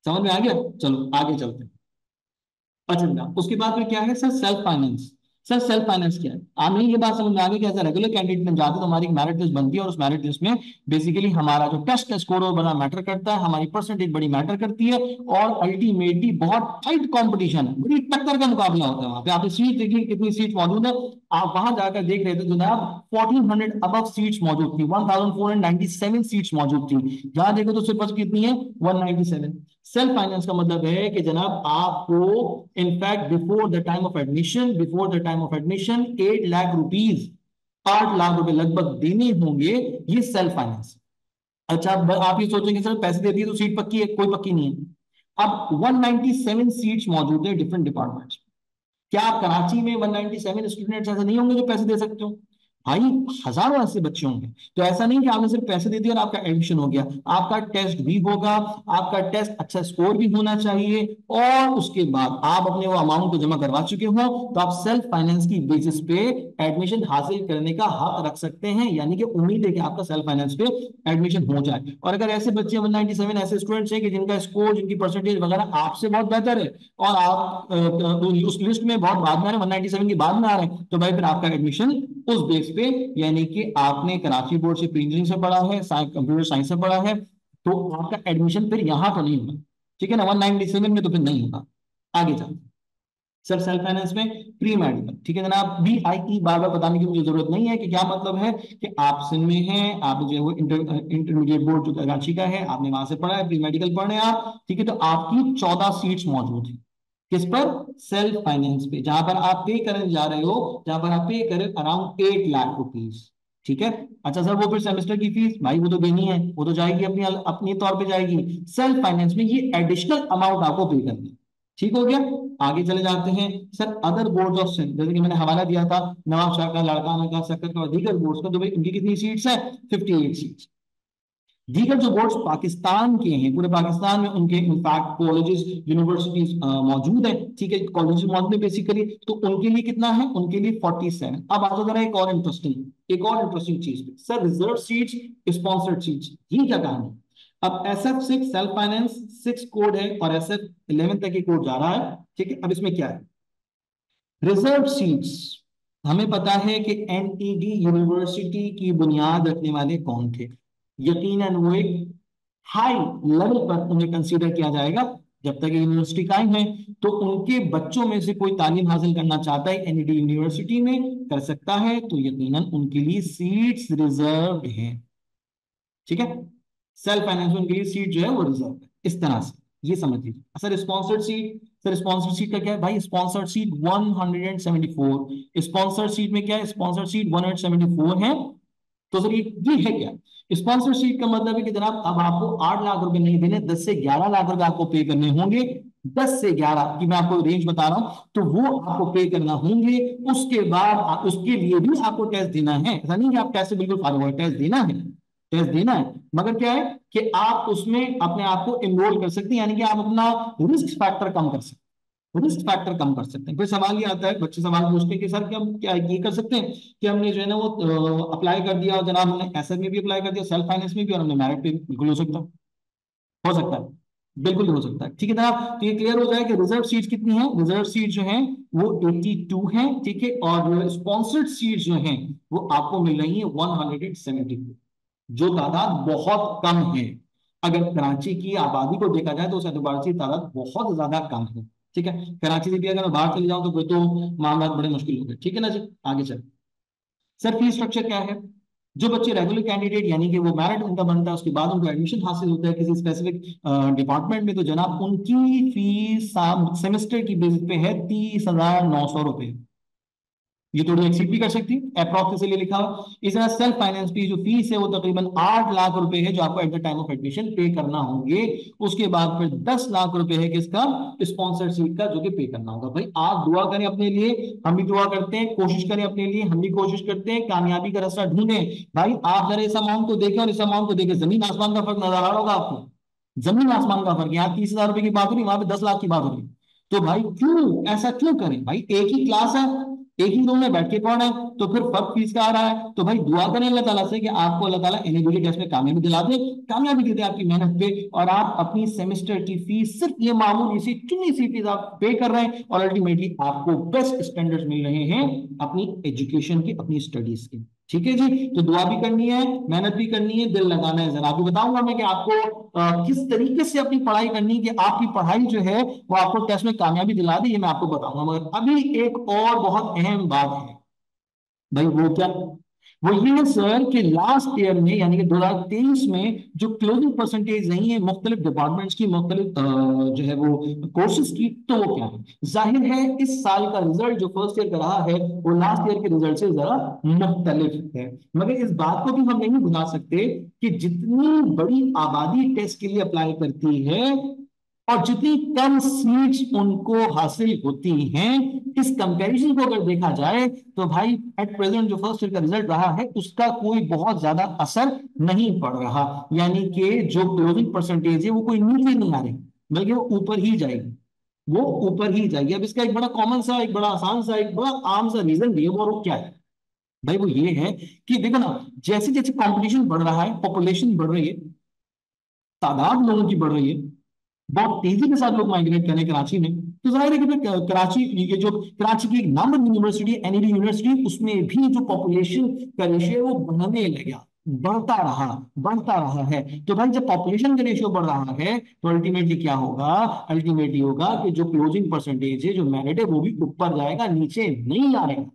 समझ में आ गया? चलो आगे चलते हैं। अच्छा, उसके बाद में क्या है sir? Self finance. Sir self finance क्या है? आपने ये बात समझ में आ गई कि एज रेगुलर कैंडिडेट में जाते तो हमारी एक मेरिट लिस्ट बनती है, और उस मेरिट लिस्ट में बेसिकली हमारा जो टेस्ट का स्कोर बड़ा मैटर करता है, हमारी परसेंटेज बड़ी मैटर करती है, और अल्टीमेटली बहुत टाइट कॉम्पिटिशन है, बड़ी टक्कर का मुकाबला होता है वहां पे। आपने सीट देखी कितनी सीट मौजूद है, आप वहां जाकर देख रहे थे जनाब 1400 अबव सीट्स मौजूद थी, 1497 सीट्स मौजूद थी। जहां देखो तो सिर्फ कितनी है, 197। सेल्फ फाइनेंस का मतलब है कि जनाब आपको in fact before the time of admission 8 lakh rupees, 8 lakh रुपए लगभग देने होंगे। ये सेल्फ फाइनेंस। अच्छा आप ये सोचेंगे सर पैसे दे दिए तो सीट पक्की है, कोई पक्की नहीं है। अब 197 सीट्स मौजूद है डिफरेंट डिपार्टमेंट्स। क्या आप कराची में 197 स्टूडेंट्स ऐसे नहीं होंगे जो पैसे दे सकते हो? भाई हजारों ऐसे बच्चे होंगे। तो ऐसा नहीं कि आपने सिर्फ पैसे दे दिए और आपका एडमिशन हो गया, आपका टेस्ट भी होगा, आपका टेस्ट अच्छा स्कोर भी होना चाहिए, और उसके बाद आप अपने वो अमाउंट को जमा करवा चुके हो तो आप सेल्फ फाइनेंस की बेसिस पे एडमिशन हासिल करने का हक रख सकते हैं, यानी कि उम्मीद है कि आपका सेल्फ फाइनेंस पे एडमिशन हो जाए। और अगर ऐसे बच्चे 197 ऐसे स्टूडेंट्स हैं कि जिनका स्कोर, जिनकी परसेंटेज वगैरह आपसे बहुत बेहतर है, और आप उस लिस्ट में बहुत बाद में आ रहे हैं, 197 के बाद में आ रहे हैं, तो भाई फिर आपका एडमिशन उस बेस पे, यानी कि आपने कराची बोर्ड से प्री इंजीनियरिंग से पढ़ा है, कंप्यूटर साइंस से पढ़ा है, तो आपका एडमिशन फिर यहां तो नहीं होगा। ठीक है ना, 197 में तो फिर नहीं होगा। आगे चलते सर सेल्फ फाइनेंस में प्री मेडिकल। ठीक है जनाब, BIE बार बार बताने की मुझे जरूरत नहीं है कि क्या मतलब है, कि आप सिंध में हैं, आप जो है वो इंटरमीडिएट बोर्ड जो कराची का है, आपने वहां से पढ़ा है, प्री मेडिकल पढ़ रहे हैं आप। ठीक है, तो आपकी 14 सीट्स मौजूद है किस पर? सेल्फ फाइनेंस पे, जहां पर आप पे करने जा रहे हो, जहां पर आप पे करें अराउंड 8 लाख रुपीज। ठीक है। अच्छा सर वो फिर सेमेस्टर की फीस, भाई वो तो देनी है, वो तो जाएगी अपनी अपनी तौर पे जाएगी। सेल्फ फाइनेंस में ये एडिशनल अमाउंट आपको पे करनी है। ठीक हो गया। आगे चले जाते हैं sir other board of Sindh, जैसे कि मैंने हवाला दिया था नवाब शाह का, लाड़काना का, सक्कर का और दीगर बोर्ड्स का, तो भाई उनकी कितनी सीट्स है? 58 सीट्स। दीगर जो बोर्ड्स पाकिस्तान के हैं, पूरे पाकिस्तान में उनके इनफैक्ट कॉलेजेस, यूनिवर्सिटीज मौजूद है। ठीक है, कॉलेजेस मौजूद है बेसिकली, तो उनके लिए कितना है? उनके लिए 47। अब आ जाओ जरा एक और इंटरेस्टिंग चीज पे sir, reserve seats, sponsored seats, ये क्या कहानी? अब SF6 सेल्फ फाइनेंस 6 कोड है, और SF11 तक ये कोड जा रहा है। ठीक है, अब इसमें क्या है? रिजर्व सीट्स, हमें पता है कि NED यूनिवर्सिटी की बुनियाद रखने वाले कौन थे? यकीनन वो एक हाई लेवल पर उन्हें कंसीडर किया जाएगा। जब तक यूनिवर्सिटी कायम है तो उनके बच्चों में से कोई तालीम हासिल करना चाहता है NED यूनिवर्सिटी में, कर सकता है, तो यकीनन उनके लिए सीट्स रिजर्व है। ठीक है, सेल्फ फाइनेंस में उनके लिए सीट जो है वो रिजर्व है, इस तरह से ये समझ लीजिए। Sir sponsored seat, sir sponsored seat का क्या है भाई? Sponsored seat 174। स्पॉन्सर्ड सीट में क्या है? स्पॉन्सर्ड सीट 174 है। तो सर ये है क्या? स्पॉन्सर सीट का मतलब है कि जनाब अब आपको 8 लाख रुपए नहीं देने, 10 से 11 लाख रुपए आपको पे करने होंगे। 10 से 11 की मैं आपको रेंज बता रहा हूं, तो वो आपको पे करना होंगे। उसके बाद उसके लिए भी आपको टेस्ट देना है, ऐसा नहीं कि आप टेस्ट से बिल्कुल फारिग हो, टेस्ट देना है। टेस्ट देना है, मगर क्या है कि आप उसमें अपने आप को इनरोल कर सकते हैं, यानी कि आप अपना रिस्क फैक्टर कम कर सकते हैं, रिस्क फैक्टर कम कर सकते हैं। फिर सवाल ये आता है, बच्चे सवाल पूछते हैं कि सर क्या हम क्या ये कर सकते हैं कि हमने जो है ना वो अप्लाई कर दिया, और जनाब हमने एसएफ में भी अप्लाई कर दिया, सेल्फ फाइनेंस में भी, और हमने मेरिट पे भी, बिल्कुल हो सकता है, हो सकता है, बिल्कुल हो सकता है। ठीक है जनाब, तो ये क्लियर हो जाए कि रिजर्व सीट्स कितनी है, रिजर्व सीट जो है वो 82 है, ठीक है, और स्पॉन्सर्ड सीट्स जो है वो आपको मिल रही है 170, जो तादाद बहुत कम है। अगर कराची की आबादी को देखा जाए तो उस एतबार से तादाद बहुत ज्यादा कम है। ठीक है, कराची से भी अगर मैं बाहर चले जाऊं तो फिर तो मामला बड़े मुश्किल हो गए। ठीक है ना जी, आगे चल। सर फीस स्ट्रक्चर क्या है? जो बच्चे रेगुलर कैंडिडेट यानी कि वो मेरिट उनका बनता है, उसके बाद उनको एडमिशन हासिल होता है किसी स्पेसिफिक डिपार्टमेंट में, तो जनाब उनकी फीस सेमेस्टर की बेसिस पे है 30,900 रुपए। ये थोड़ी एक्सीड भी कर सकती है, अप्रॉक्स इसलिए लिखा हुआ। इस तरह सेल्फ फाइनेंस की जो फीस है वो तकरीबन 8 लाख रुपए है, जो आपको at the time of admission पे करना होंगे। उसके बाद फिर 10 लाख रुपए है किसका, स्पॉन्सर सीट का, जो कि पे करना होगा। भाई आप दुआ करें अपने लिए, हम भी दुआ करते हैं, कोशिश करें अपने लिए, हम भी कोशिश करते हैं, कामयाबी का रास्ता ढूंढें। भाई आप जरा इस अमाउंट को देखें और इस अमाउंट को देखें, जमीन आसमान का फर्क नजर आ रहा होगा आपको, जमीन आसमान का फर्क। यहाँ 30,000 रुपए की बात हो रही, वहां पे 10 लाख की बात हो रही। तो भाई क्यों ऐसा क्यों करें? भाई एक ही क्लास है, एक ही रूम में बैठ के पढ़ रहे हैं, तो फिर फर्क फीस का आ रहा है। तो भाई दुआ करें अल्लाह ताला से कि आपको अल्लाह ताला एलिजिबिलिटी टेस्ट में कामयाबी दिला दे, कामयाबी दे दे आपकी मेहनत पे, और आप अपनी सेमेस्टर की फीस, सिर्फ ये मामूली सी चुनी सी फीस आप पे कर रहे हैं, और अल्टीमेटली आपको बेस्ट स्टैंडर्ड्स मिल रहे हैं अपनी एजुकेशन के, अपनी स्टडीज के। ठीक है जी, तो दुआ भी करनी है, मेहनत भी करनी है, दिल लगाना है। जरा अभी बताऊंगा मैं कि आपको किस तरीके से अपनी पढ़ाई करनी है कि आपकी पढ़ाई जो है वो आपको टेस्ट में कामयाबी दिला दे, ये मैं आपको बताऊंगा। मगर अभी एक और बहुत अहम बात है भाई, वो क्या, वो ये है सर कि लास्ट ईयर में यानी कि 2023 में जो क्लोजिंग परसेंटेज नहीं है मुख्तलिफ डिपार्टमेंट्स की, मुख्तलिफ जो है वो कोर्सेज की, तो वो क्या है? जाहिर है इस साल का रिजल्ट जो फर्स्ट ईयर का रहा है वो लास्ट ईयर के रिजल्ट से जरा मुख्तलिफ है। मगर इस बात को भी हम नहीं भुला सकते कि जितनी बड़ी आबादी टेस्ट के लिए अप्लाई करती है और जितनी कम सीट्स उनको हासिल होती हैं, इस कंपैरिजन को अगर देखा जाए तो भाई एट प्रेजेंट जो फर्स्ट ईयर का रिजल्ट रहा है उसका कोई बहुत ज्यादा असर नहीं पड़ रहा। यानी कि जो क्लोजिंग परसेंटेज है वो कोई नीचे नहीं आ रही, बल्कि वो ऊपर ही जाएगी, वो ऊपर ही जाएगी। अब इसका एक बड़ा कॉमन सा, एक बड़ा आसान सा, एक बड़ा आम सा रीजन भी है, वो क्या है भाई? वो ये है कि देखो ना, जैसे जैसे कंपटीशन बढ़ रहा है, पॉपुलेशन बढ़ रही है, तादाद लोगों की बढ़ रही है, बहुत तेजी के साथ लोग माइग्रेट करें कराची में, तो जाहिर है कि फिर कराची, ये जो कराची की एक नामवर यूनिवर्सिटी एनईडी यूनिवर्सिटी, उसमें भी जो पॉपुलेशन का रेशियो है वो बढ़ने लगा, बढ़ता रहा, बढ़ता रहा है। तो भाई जब पॉपुलेशन का रेशियो बढ़ रहा है तो अल्टीमेटली क्या होगा? अल्टीमेटली होगा कि जो क्लोजिंग परसेंटेज है, जो मेरिट है, वो भी ऊपर जाएगा, नीचे नहीं आएगा,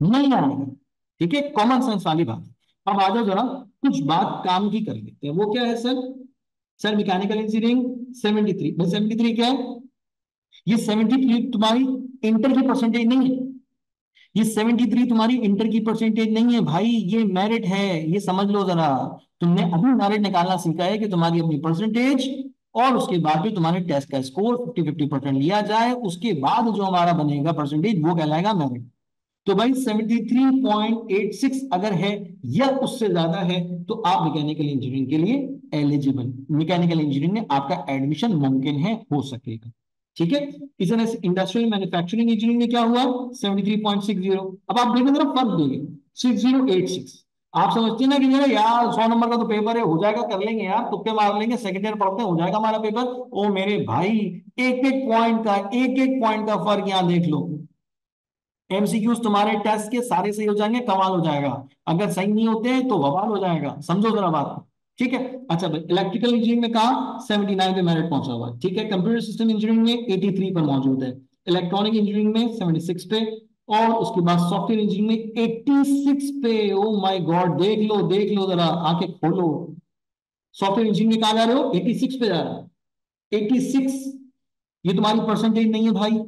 नहीं आएगा। ठीक है, कॉमन सेंस वाली बात है। अब आ जाओ जरा कुछ बात काम की कर लेते हैं, वो क्या है सर? सर मैकेनिकल इंजीनियरिंग 73, भाई 73 क्या है? ये 73 तुम्हारी इंटर की परसेंटेज नहीं है, ये 73 तुम्हारी इंटर की परसेंटेज नहीं है भाई, ये मेरिट है, ये समझ लो जरा। तुमने अभी मेरिट निकालना सीखा है कि तुम्हारी अपनी परसेंटेज और उसके बाद भी तुम्हारे टेस्ट का स्कोर 50-50% लिया जाए, उसके बाद जो हमारा बनेगा परसेंटेज वो कहलाएगा मेरिट। तो भाई 73.86 अगर है या उससे ज्यादा है तो आप मैकेनिकल इंजीनियरिंग के लिए एलिजिबल, मैकेनिकल इंजीनियरिंग में आपका एडमिशन मुमकिन है, हो सकेगा। ठीक है, इस तरह से इंडस्ट्रियल मैन्युफैक्चरिंग इंजीनियरिंग में क्या हुआ? 73.60। अब आप देखो जरा फर्क देखिए, 6086। आप समझते हैं ना कि यार 100 नंबर का तो पेपर है, हो जाएगा, कर लेंगे यार, तुक्के मार लेंगे, सेकंड ईयर पढ़ते हैं, हो जाएगा हमारा पेपर। ओ मेरे भाई, एक एक पॉइंट का फर्क यहाँ देख लो। एमसीक्यूज तुम्हारे टेस्ट के सारे सही हो जाएंगे, कमाल हो जाएगा। अगर सही नहीं होते हैं तो बवाल हो जाएगा, समझो जरा बात को। ठीक है, अच्छा भाई इलेक्ट्रिकल इंजीनियरिंग में कहा 79 पे मेरिट पहुंचा हुआ है, ठीक है। कंप्यूटर सिस्टम इंजीनियरिंग में 83 पर मौजूद है, इलेक्ट्रॉनिक इंजीनियरिंग में 76 पे, और उसके बाद सॉफ्टवेयर इंजीनियरिंग में 86 पे। ओ माय गॉड, देख लो जरा, आंखें खोलो। सॉफ्टवेयर इंजीनियरिंग में कहा जा रहे हो? 86 पे जा रहा है, 86। ये तुम्हारी परसेंटेज नहीं है भाई,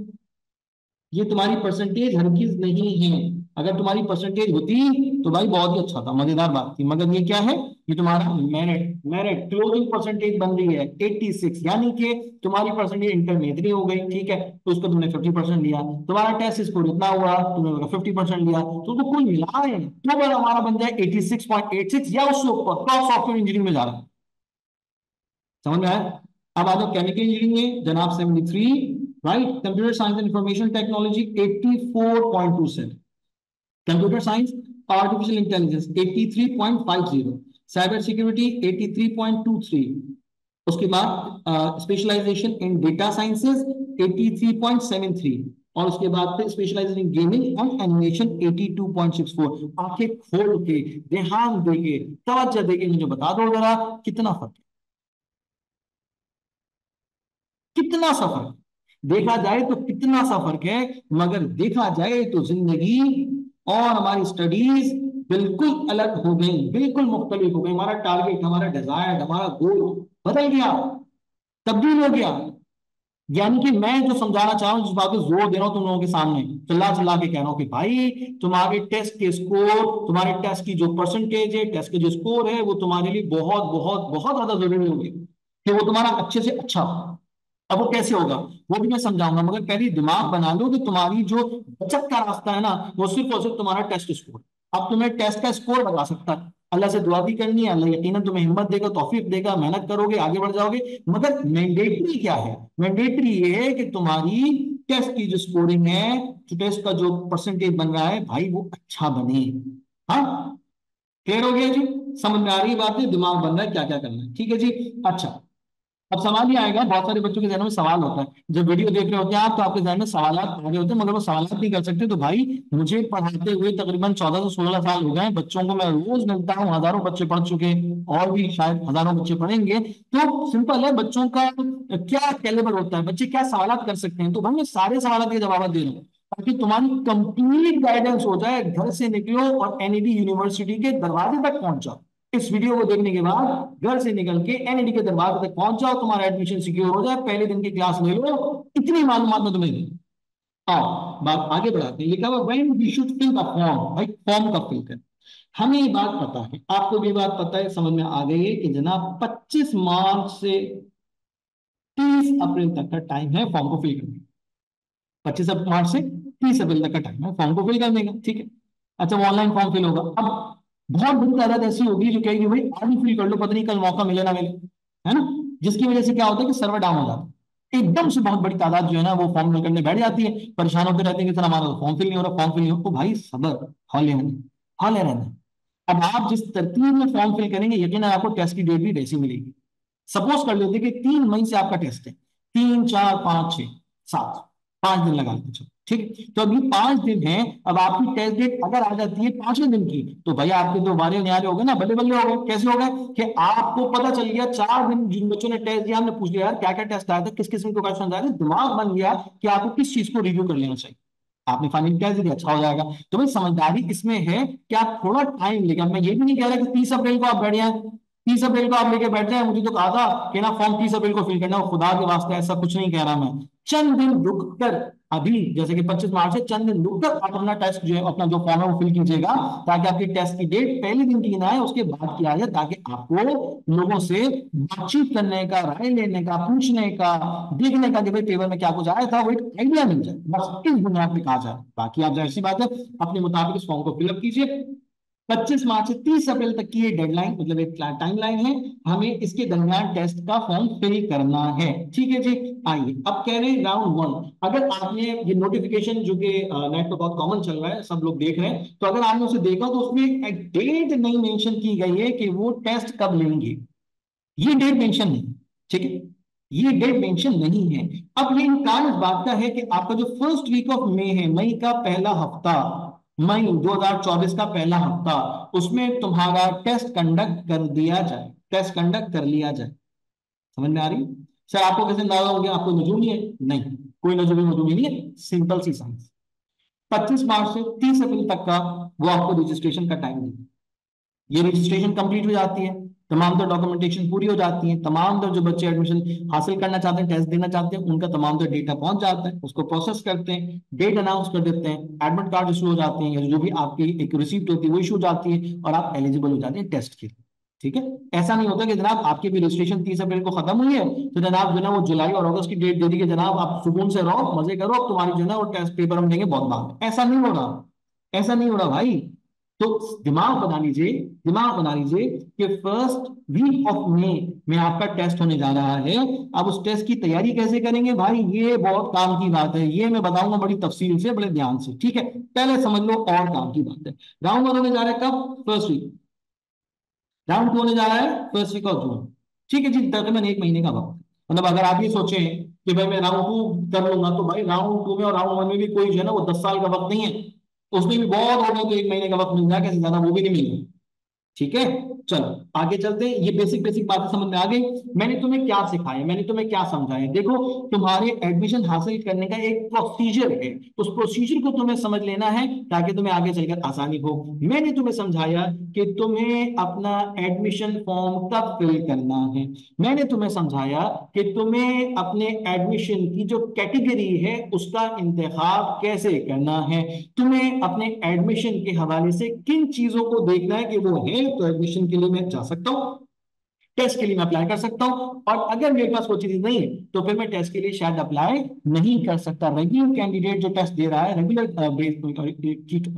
ये तुम्हारी परसेंटेज हरगिज नहीं है। अगर तुम्हारी परसेंटेज होती तो भाई बहुत ही अच्छा था, मजेदार बात थी, मगर ये क्या है? ये तुम्हारा मेरिट मेरिट क्लोजिंग परसेंटेज बन रही है 86, यानी कि तुम्हारी परसेंटेज इंटर में इतनी हो गई, ठीक है, तो उसको तुमने 50% लिया, तुम्हारा टेस्ट स्कोर इतना हुआ, तुमने 50% लिया, तो उसको कुल मिला है तो अगर हमारा बन जाए 86.86 या उससे ऊपर, तो आप सॉफ्टवेयर इंजीनियरिंग में जा रहे हैं। समझ में आया? अब आ जाओ केमिकल इंजीनियरिंग में जनाब 73, right. Computer science and information technology 84.27, computer science artificial intelligence 83.50, cyber security 83.23, उसके बाद स्पेशलाइजेशन इन डेटा साइंसेज 83.73, और उसके बाद फिर specialization in gaming and animation 82.64। आंखें खोल के, ध्यान देके, तवज्जो देके मुझे बता दो जरा कितना फर्क है, कितना सफर है? देखा जाए तो कितना सफर है, मगर देखा जाए तो जिंदगी और हमारी स्टडीज बिल्कुल अलग हो गई, बिल्कुल मुख्तलिफ हो गई। हमारा टारगेट, हमारा डिजायर, हमारा गोल बदल गया, तब्दील हो गया। यानी कि मैं जो समझाना चाह रहा हूँ, जिस बात पे जोर दे रहा हूँ तुम लोगों के सामने, चिल्ला चिल्ला के कह रहा हूँ कि भाई तुम्हारे टेस्ट के स्कोर, तुम्हारे टेस्ट की जो परसेंटेज है, टेस्ट के जो स्कोर है, वो तुम्हारे लिए बहुत बहुत बहुत ज्यादा जरूरी होगी कि वो तुम्हारा अच्छे से अच्छा हो। अब वो कैसे होगा वो भी मैं समझाऊंगा, मगर पहले दिमाग बना लो कि तुम्हारी जो बचत का रास्ता है ना, वो सिर्फ और सिर्फ तुम्हारा टेस्ट स्कोर। अब तुम्हें टेस्ट का स्कोर बता सकता है, अल्लाह से दुआ भी करनी है, अल्लाह यकीनन तुम्हें हिम्मत देगा, तौफीक देगा, मेहनत करोगे, आगे बढ़ जाओगे। मगर मैंडेटरी क्या है? मैंडेटरी ये है कि तुम्हारी टेस्ट की जो स्कोरिंग है, जो टेस्ट का जो परसेंटेज बन रहा है भाई, वो अच्छा बने। हाँ, क्लियर हो गया जी? समझ में आ रही है बात है, दिमाग बन रहा है क्या क्या करना है, ठीक है जी। अच्छा, अब सवाल ये आएगा, बहुत सारे बच्चों के जहन में सवाल होता है, जब वीडियो देख रहे होते हैं आप, तो आपके जहन में सवाल आ रहे होते हैं, मगर वो सवाल नहीं कर सकते। तो भाई मुझे पढ़ाते हुए तकरीबन 14 से 16 साल हो गए हैं, बच्चों को मैं रोज मिलता हूँ, हजारों बच्चे पढ़ चुके हैं, और भी शायद हजारों बच्चे पढ़ेंगे। तो सिंपल है, बच्चों का क्या कैलिबर होता है, बच्चे क्या सवाल कर सकते हैं, तो भाई मैं सारे सवाल के जवाब दे रहा हूँ, ताकि तुम्हारी कंप्लीट गाइडेंस हो जाए, घर से निकलो और एनईडी यूनिवर्सिटी के दरवाजे तक पहुंच जाओ। इस वीडियो को देखने के बाद घर से निकल के एनईडी के दरवाजे तक पहुंच जाओ, तुम्हारा एडमिशन सिक्योर हो जाए, पहले दिन की क्लास ले लो। इतनी मालूमात में तुम्हें दूं। आओ बात आगे बढ़ाते हैं। लिखा हुआ when we should fill the form, भाई फॉर्म कब फिल करें? हमें ये बात पता है, आपको भी बात पता है, समझ में आ गई है कि जनाब 25 मार्च से 30 अप्रैल तक का टाइम है फॉर्म को फिल करने। 25 मार्च से 30 अप्रैल तक का टाइम है फॉर्म को फिल करने का, ठीक है। अच्छा, वो ऑनलाइन फॉर्म फिल होगा। अब बहुत बड़ी तादाद ऐसी होगी जो कहेगी भाई आज ही फिल कर लो, पता नहीं कल मौका मिले ना मिले, है ना। जिसकी वजह से क्या होता है कि सर्वर डाउन हो जाता है, एकदम से बहुत बड़ी तादाद जो है ना वो फॉर्म फिल करने बैठ जाती है, परेशान होते रहते हैं कि सर हमारा तो फॉर्म फिल नहीं हो रहा, फॉर्म फिल नहीं हो रहा। तो भाई सबर, हौले रहना, हौले रहना। अब आप जिस तरतीब में फॉर्म फिल करेंगे, यकीन है आपको टेस्ट की डेट भी वैसी मिलेगी। सपोज कर लेते कि 3 मई से आपका टेस्ट है, 3, 4, 5, 6, 7, 5 दिन लगा लेते, चलो ठीक है। तो अभी 5 दिन है, अब आपकी टेस्ट डेट अगर आ जाती है 5वें दिन की, तो भाई आपके तो वारे न्यारे हो गए ना, बल्ले बल्ले हो गए। कैसे हो गए कि आपको पता चल गया 4 दिन जिन बच्चों ने टेस्ट दिया, हमने पूछ लिया यार क्या क्या टेस्ट आया था, किस किस्म के क्वेश्चन आए थे, दिमाग बन गया कि आपको किस चीज को रिव्यू कर लेना चाहिए। आपने फाइनल टेस्ट दिया, अच्छा हो जाएगा। तो भाई समझदारी इसमें है कि आप थोड़ा टाइम लेगा। मैं ये भी नहीं कह रहा कि 30 अप्रैल को आप बैठ जाए, 30 अप्रैल को आप लेके बैठ जाए। मुझे तो कहा था कि ना फॉर्म 30 अप्रैल को फिल करना, खुदा के वास्ते ऐसा कुछ नहीं कह रहा मैं। चंद दिन रुक कर, अभी जैसे कि 25 मार्च से चंद दिन रुक कर आप अपना टेस्ट जो है, अपना जो फॉर्म है वो फिल कीजिएगा, ताकि आपकी टेस्ट की डेट पहले दिन की ना आए, उसके बाद की आ जाए, ताकि आपको लोगों से बातचीत करने का, राय लेने का, पूछने का, देखने का कि भाई पेपर में क्या कुछ आया था, वो एक आइडिया मिल जाए। बस इस बुनियाद पे कहा जाए। बाकी आप जाहिर सी बात है अपने मुताबिक इस फॉर्म को फिलअप कीजिए। 25 मार्च से 30 अप्रैल तक की ये डेडलाइन, मतलब एक टाइमलाइन है, हमें इसके दरमियान टेस्ट का फॉर्म फिल करना है, ठीक है जी। आइए अब कह रहे हैं राउंड 1। अगर आपने ये नोटिफिकेशन जो कि नेट पर बहुत कॉमन चल रहा है, सब लोग देख रहे हैं, तो अगर आपने उसे देखा तो उसमें एक डेट नहीं मेंशन की गई है कि वो टेस्ट कब लेंगे। ये डेट मेंशन नहीं, ठीक है, ये डेट मेंशन नहीं है। अब ये कारण इस बात का है कि आपका जो फर्स्ट वीक ऑफ मई है, मई का पहला हफ्ता, मई 2024 का पहला हफ्ता, उसमें तुम्हारा टेस्ट कंडक्ट कर दिया जाए, टेस्ट कंडक्ट कर लिया जाए। समझ में आ रही? सर आपको कैसे अंदाजा हो गया, आपको नजूमी है? नहीं, कोई नजूमी नजूमी नहीं है, सिंपल सी साइंस। 25 मार्च से 30 अप्रैल तक का वो आपको रजिस्ट्रेशन का टाइम देगा। ये रजिस्ट्रेशन कंप्लीट हो जाती है, तमाम तर डॉक्यूमेंटेशन पूरी हो जाती है, तमाम तर जो बच्चे एडमिशन हासिल करना चाहते हैं, टेस्ट देना चाहते हैं, उनका तमाम तर डेटा पहुंच जाता है, उसको प्रोसेस करते हैं, डेट अनाउंस कर देते हैं, एडमिट कार्ड इशू हो जाते हैं, या जो भी आपकी एक रिसिप्ट होती है वो इशू हो जाती है, और आप एलिजिबल हो जाते हैं टेस्ट के लिए। ठीक है। ऐसा नहीं होता कि जनाब आपकी भी रजिस्ट्रेशन 30 अप्रैल को खत्म हुई है तो जनाब जो है ना वो जुलाई और अगस्त की डेट दे दी कि जनाब आप सुकून से रहो, मजे करो, अब तुम्हारी जो है ना वो टेस्ट पेपर हम देंगे बहुत बाद। ऐसा नहीं हो रहा, ऐसा नहीं हो रहा भाई। तो दिमाग बना लीजिए, दिमाग बना लीजिए कि फर्स्ट वीक ऑफ मई में आपका टेस्ट होने जा रहा है। अब उस टेस्ट की तैयारी कैसे करेंगे भाई, ये बहुत काम की बात है, ये मैं बताऊंगा बड़ी तफसील से, बड़े ध्यान से, ठीक है। पहले समझ लो और काम की बात है। राउंड वन होने जा रहा है कब, फर्स्ट वीक। राउंड टू होने जा रहा है फर्स्ट वीक ऑफ जून। ठीक है जी, तकरीबन 1 महीने का वक्त। मतलब अगर आप ये सोचें कि भाई मैं राउंड टू कर लूंगा, तो भाई राउंड टू में और राउंड वन में भी कोई जो है ना वो 10 साल का वक्त नहीं है। उसमें भी बहुत हो गया तो 1 महीने का वक्त मिल जाए, कैसे ज्यादा वो भी नहीं मिल रहा। ठीक है। चलो आगे चलते हैं, ये बेसिक बेसिक बातें समझ में आ गई। मैंने तुम्हें क्या सिखाया, मैंने तुम्हें क्या समझाया, देखो तुम्हारे एडमिशन हासिल करने का एक प्रोसीजर है, उस प्रोसीजर को तुम्हें समझ लेना है ताकि तुम्हें आगे चलकर आसानी हो। मैंने तुम्हें समझाया कि तुम्हें अपना एडमिशन फॉर्म कब फिल करना है। मैंने तुम्हें समझाया कि तुम्हें अपने एडमिशन की जो कैटेगरी है उसका इंतखाब कैसे करना है। तुम्हें अपने एडमिशन के हवाले से किन चीजों को देखना है कि वो है तो एडमिशन के लिए मैं जा सकता हूँ, टेस्ट के लिए मैं अप्लाई कर सकता हूँ। और अगर मेरे पास वो चीज नहीं है तो फिर मैं टेस्ट के लिए शायद अप्लाई नहीं कर सकता। रेगुलर कैंडिडेट जो टेस्ट दे रहा है रेगुलर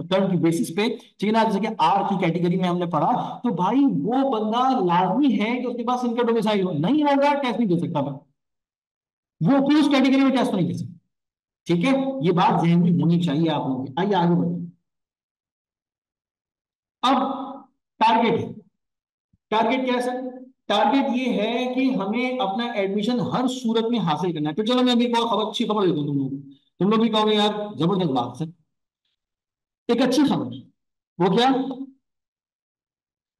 टर्म की बेसिस पे, ठीक है ना, जैसे कि आर की कैटेगरी में हमने पढ़ा, तो भाई वो बंदा लाजमी है कि उसके पास इनका डोमिसाइल हो, नहीं होगा टेस्ट नहीं दे सकता। वो फिर उस कैटेगरी में टेस्ट नहीं दे सकता। ठीक है, ये बात जहन में होनी चाहिए आप लोगों की। आइए आगे बढ़ते। अब टारगेट है, टारगेट क्या है सर? टारगेट ये है कि हमें अपना एडमिशन हर सूरत में हासिल करना है। तो चलो मैं अभी एक और खबर, अच्छी खबर देता हूँ तुम लोगों को, तुम लोग भी कहोगे यार जबरदस्त बात सर। एक अच्छी खबर है, वो क्या?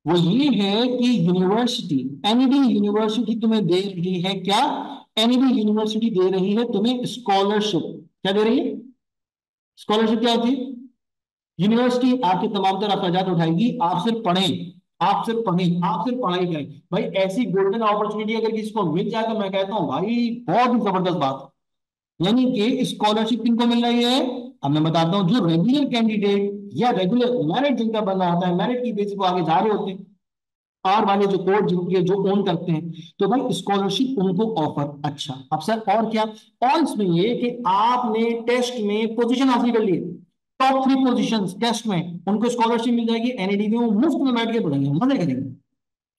वो ये है कि यूनिवर्सिटी, एनईडी यूनिवर्सिटी तुम्हें दे रही है क्या? एनईडी यूनिवर्सिटी दे रही है तुम्हें स्कॉलरशिप। क्या दे रही है? स्कॉलरशिप क्या होती है? यूनिवर्सिटी आपके तमाम तरह अखराजात उठाएगी, आप सिर्फ पढ़ें, आप सिर्फ पढ़ें, आप सिर्फ पढ़ाई करें। भाई ऐसी गोल्डन अपॉर्चुनिटी अगर किसी को मिल जाए तो मैं कहता हूँ भाई बहुत ही जबरदस्त बात है। यानी कि स्कॉलरशिप किनको मिल रही है? अब मैं बताता हूँ, जो रेगुलर कैंडिडेट या रेगुलर मेरिट जिनका बनना होता है, मेरिट की बेसिस पर आगे जा रहे होते हैं, आर वाले जो कोर्स जिनके जो ओन करते हैं, तो भाई स्कॉलरशिप उनको ऑफर। अच्छा अब सर और क्या? और इसमें ये कि आपने टेस्ट में पोजीशन हासिल कर ली, टॉप 3 पोजीशंस टेस्ट में, उनको स्कॉलरशिप मिल जाएगी, एनईडी में वो मुफ्त में बैठ के पढ़ेंगे, मजे करेंगे।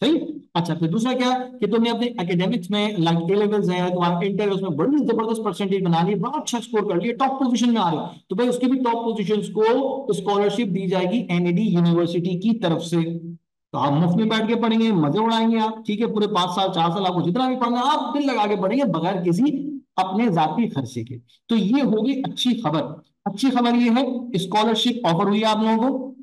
सही। अच्छा फिर दूसरा क्या कि तुमने अपने एकेडमिक्स में लाइक ए लेवल्स है तुम्हारा, इंटर उसमें बड़ी जबरदस्त परसेंटेज बना ली, बड़ा अच्छा स्कोर कर लिया, टॉप पोजीशन में आ रहे हो, तो भाई उसके भी टॉप पोजीशंस को स्कॉलरशिप दी जाएगी एनईडी यूनिवर्सिटी की तरफ से। तो आप मुफ्त में बैठ के पढ़ेंगे, मजे उड़ाएंगे आप, ठीक है, पूरे 5 साल 4 साल आपको जितना भी पढ़ना है आप दिल लगा के पढ़ेंगे बगैर किसी अपने जाती खर्चे के। तो ये होगी अच्छी खबर। अच्छी खबर ये है स्कॉलरशिप ऑफर हुई है आप लोगों को,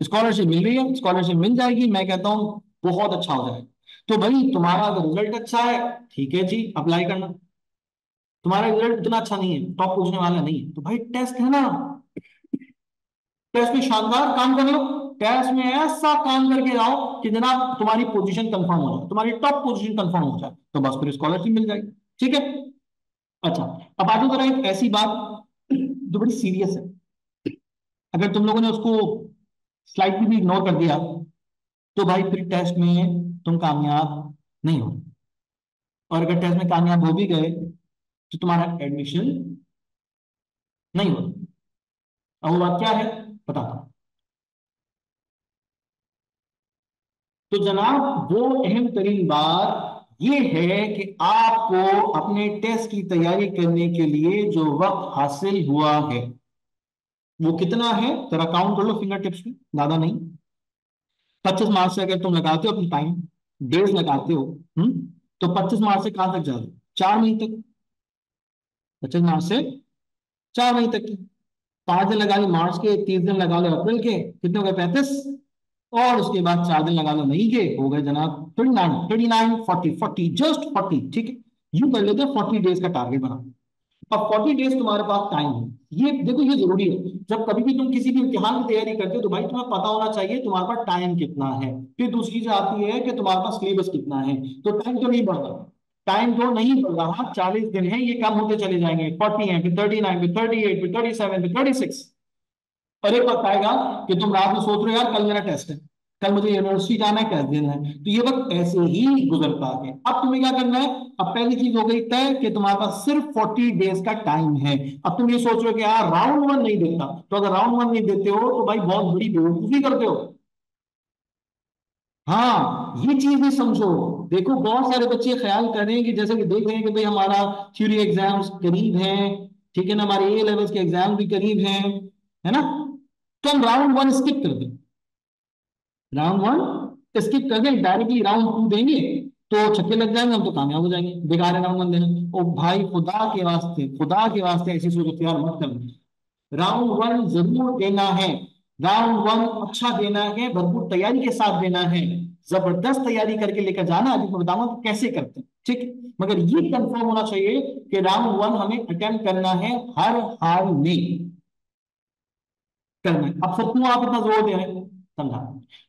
स्कॉलरशिप मिल रही है, स्कॉलरशिप मिल जाएगी, मैं कहता हूं बहुत अच्छा हो जाएगा। तो भाई तुम्हारा अगर रिजल्ट अच्छा है, ठीक है जी अप्लाई करना। तुम्हारा रिजल्ट इतना अच्छा नहीं है, टॉप पूछने वाला नहीं है, तो भाई टेस्ट है ना, टेस्ट में शानदार काम कर लो। टेस्ट में ऐसा काम करके जाओ कि जनाब तुम्हारी पोजीशन कंफर्म हो जाए, तुम्हारी टॉप पोजीशन कंफर्म हो जाए, तो बस फिर स्कॉलरशिप मिल जाएगी। ठीक है। अच्छा अब आ जाओ जरा एक ऐसी बात जो बड़ी सीरियस है, अगर तुम लोगों ने उसको स्लाइडली भी इग्नोर कर दिया तो भाई फिर टेस्ट में तुम कामयाब नहीं हो। और अगर टेस्ट में कामयाब हो भी गए तो तुम्हारा एडमिशन नहीं हो। अब वो बात क्या है बताता हूं। तो जनाब वो अहम तरीन बात ये है कि आपको अपने टेस्ट की तैयारी करने के लिए जो वक्त हासिल हुआ है वो कितना है, जरा काउंट कर लो फिंगर टिप्स में, ज्यादा नहीं। 25 मार्च से अगर तुम लगाते हो अपनी टाइम, डेज लगाते हो, तो 25 मार्च से कहां तक जा रहे हो? 4 मई तक। 25 मार्च से 4 मई तक की 5 दिन लगा लो मार्च के, 30 दिन लगा लो अप्रैल के, कितने हो गए? 35। और उसके बाद 4 दिन लगा लो मई के, हो गए जनाब 39, 39, 40, 40, जस्ट 40। ठीक है, यूं कर लेते हैं 40 डेज का टारगेट बना। अब 40 डेज तुम्हारे पास टाइम है, ये देखो ये जरूरी है। जब कभी भी तुम किसी भी इम्तिहान की तैयारी करते हो तो भाई तुम्हें पता होना चाहिए तुम्हारे पास टाइम कितना है। फिर दूसरी चीज आती है कि तुम्हारे पास सिलेबस कितना है। तो टाइम तो नहीं बढ़ रहा, टाइम तो नहीं बढ़ रहा, 40 दिन है, ये कम होते चले जाएंगे, 40 है, फिर 39, फिर 38, फिर 37, फिर 36। और एक वक्त आएगा कि तुम रात में सोच रहे हो यार कल मेरा टेस्ट है, कल मुझे यूनिवर्सिटी जाना है, कैसे देना है, तो ये वक्त ऐसे ही गुजरता है। अब तुम्हें क्या करना है, अब पहली चीज हो गई तय कि तुम्हारे पास सिर्फ 40 डेज का टाइम है। अब तुम ये सोच रहे हो कि यार राउंड वन नहीं देता, तो अगर राउंड वन नहीं देते हो तो भाई बहुत बड़ी बेवकूफी करते हो। हाँ, ये चीज भी समझो। देखो बहुत सारे बच्चे ख्याल कर रहे हैं कि जैसे कि देख रहे हैं कि भाई हमारा थ्योरी एग्जाम्स करीब हैं, ठीक है ना, हमारे ए लेवल्स के एग्जाम भी करीब हैं, है ना, तो हम राउंड वन स्किप कर दें, राउंड वन स्किप कर दें, डायरेक्टली राउंड टू देंगे तो छक्के लग जाएंगे, हम तो कामयाब हो जाएंगे, बेकार है राउंड वन देना। ओ भाई खुदा के वास्ते, खुदा के वास्ते ऐसी सोच इख्तियार मत करना। राउंड वन जरूर देना है, राउंड वन अच्छा देना है, भरपूर तैयारी के साथ देना है, जबरदस्त तैयारी करके लेकर जाना। अभी मैं बताऊंगा कि कैसे करते हैं, ठीक है, मगर ये कंफर्म होना चाहिए कि राउंड वन हमें अटेम्प्ट करना है, हर हाल में करना है। अब सर क्यों आप इतना जोर दे रहे हैं, समझा।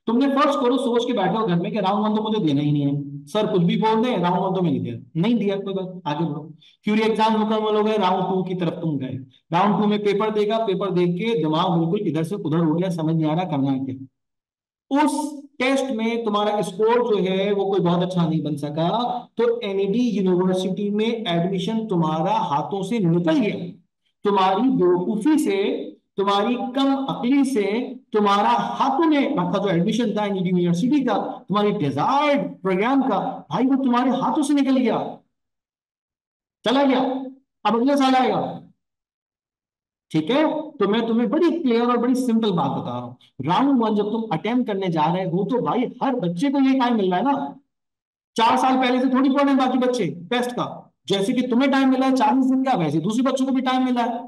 तुमने फर्स्ट करो, सोच के बैठे हो घर में कि राउंड वन तो मुझे देना ही नहीं है, सर कुछ भी बोल दे राउंड वन तो मैं नहीं दिया, नहीं दिया कोई बात, आगे बढ़ो। क्यूरी एग्जाम मुकम्मल हो गए, राउंड टू की तरफ तुम गए। राउंड टू में पेपर देगा, पेपर देख के दिमाग बिल्कुल इधर से उधर हो गया, समझ नहीं आ रहा करना है क्या। उस टेस्ट में तुम्हारा स्कोर जो है वो कोई बहुत अच्छा नहीं बन सका, तो एनईडी यूनिवर्सिटी में एडमिशन तुम्हारा हाथों से निकल गया, तुम्हारी बेवकूफी से, तुम्हारी कम अकली से, तुम्हारा हाथों में रखा जो एडमिशन था एनईडी यूनिवर्सिटी का, तुम्हारी डिजायर्ड प्रोग्राम का, भाई वो तुम्हारे हाथों से निकल गया, चला गया, अब अगले साल आएगा। ठीक है, तो मैं तुम्हें बड़ी क्लियर और बड़ी सिंपल बात बता रहा हूं, राउंड वन जब तुम अटेम्प्ट करने जा रहे हो तो भाई हर बच्चे को ये टाइम मिल रहा है ना, 4 साल पहले से थोड़ी पढ़ रहे हैं बाकी बच्चे टेस्ट का। जैसे कि तुम्हें टाइम मिला है 40 दिन का, वैसे दूसरे बच्चों को भी टाइम मिला है,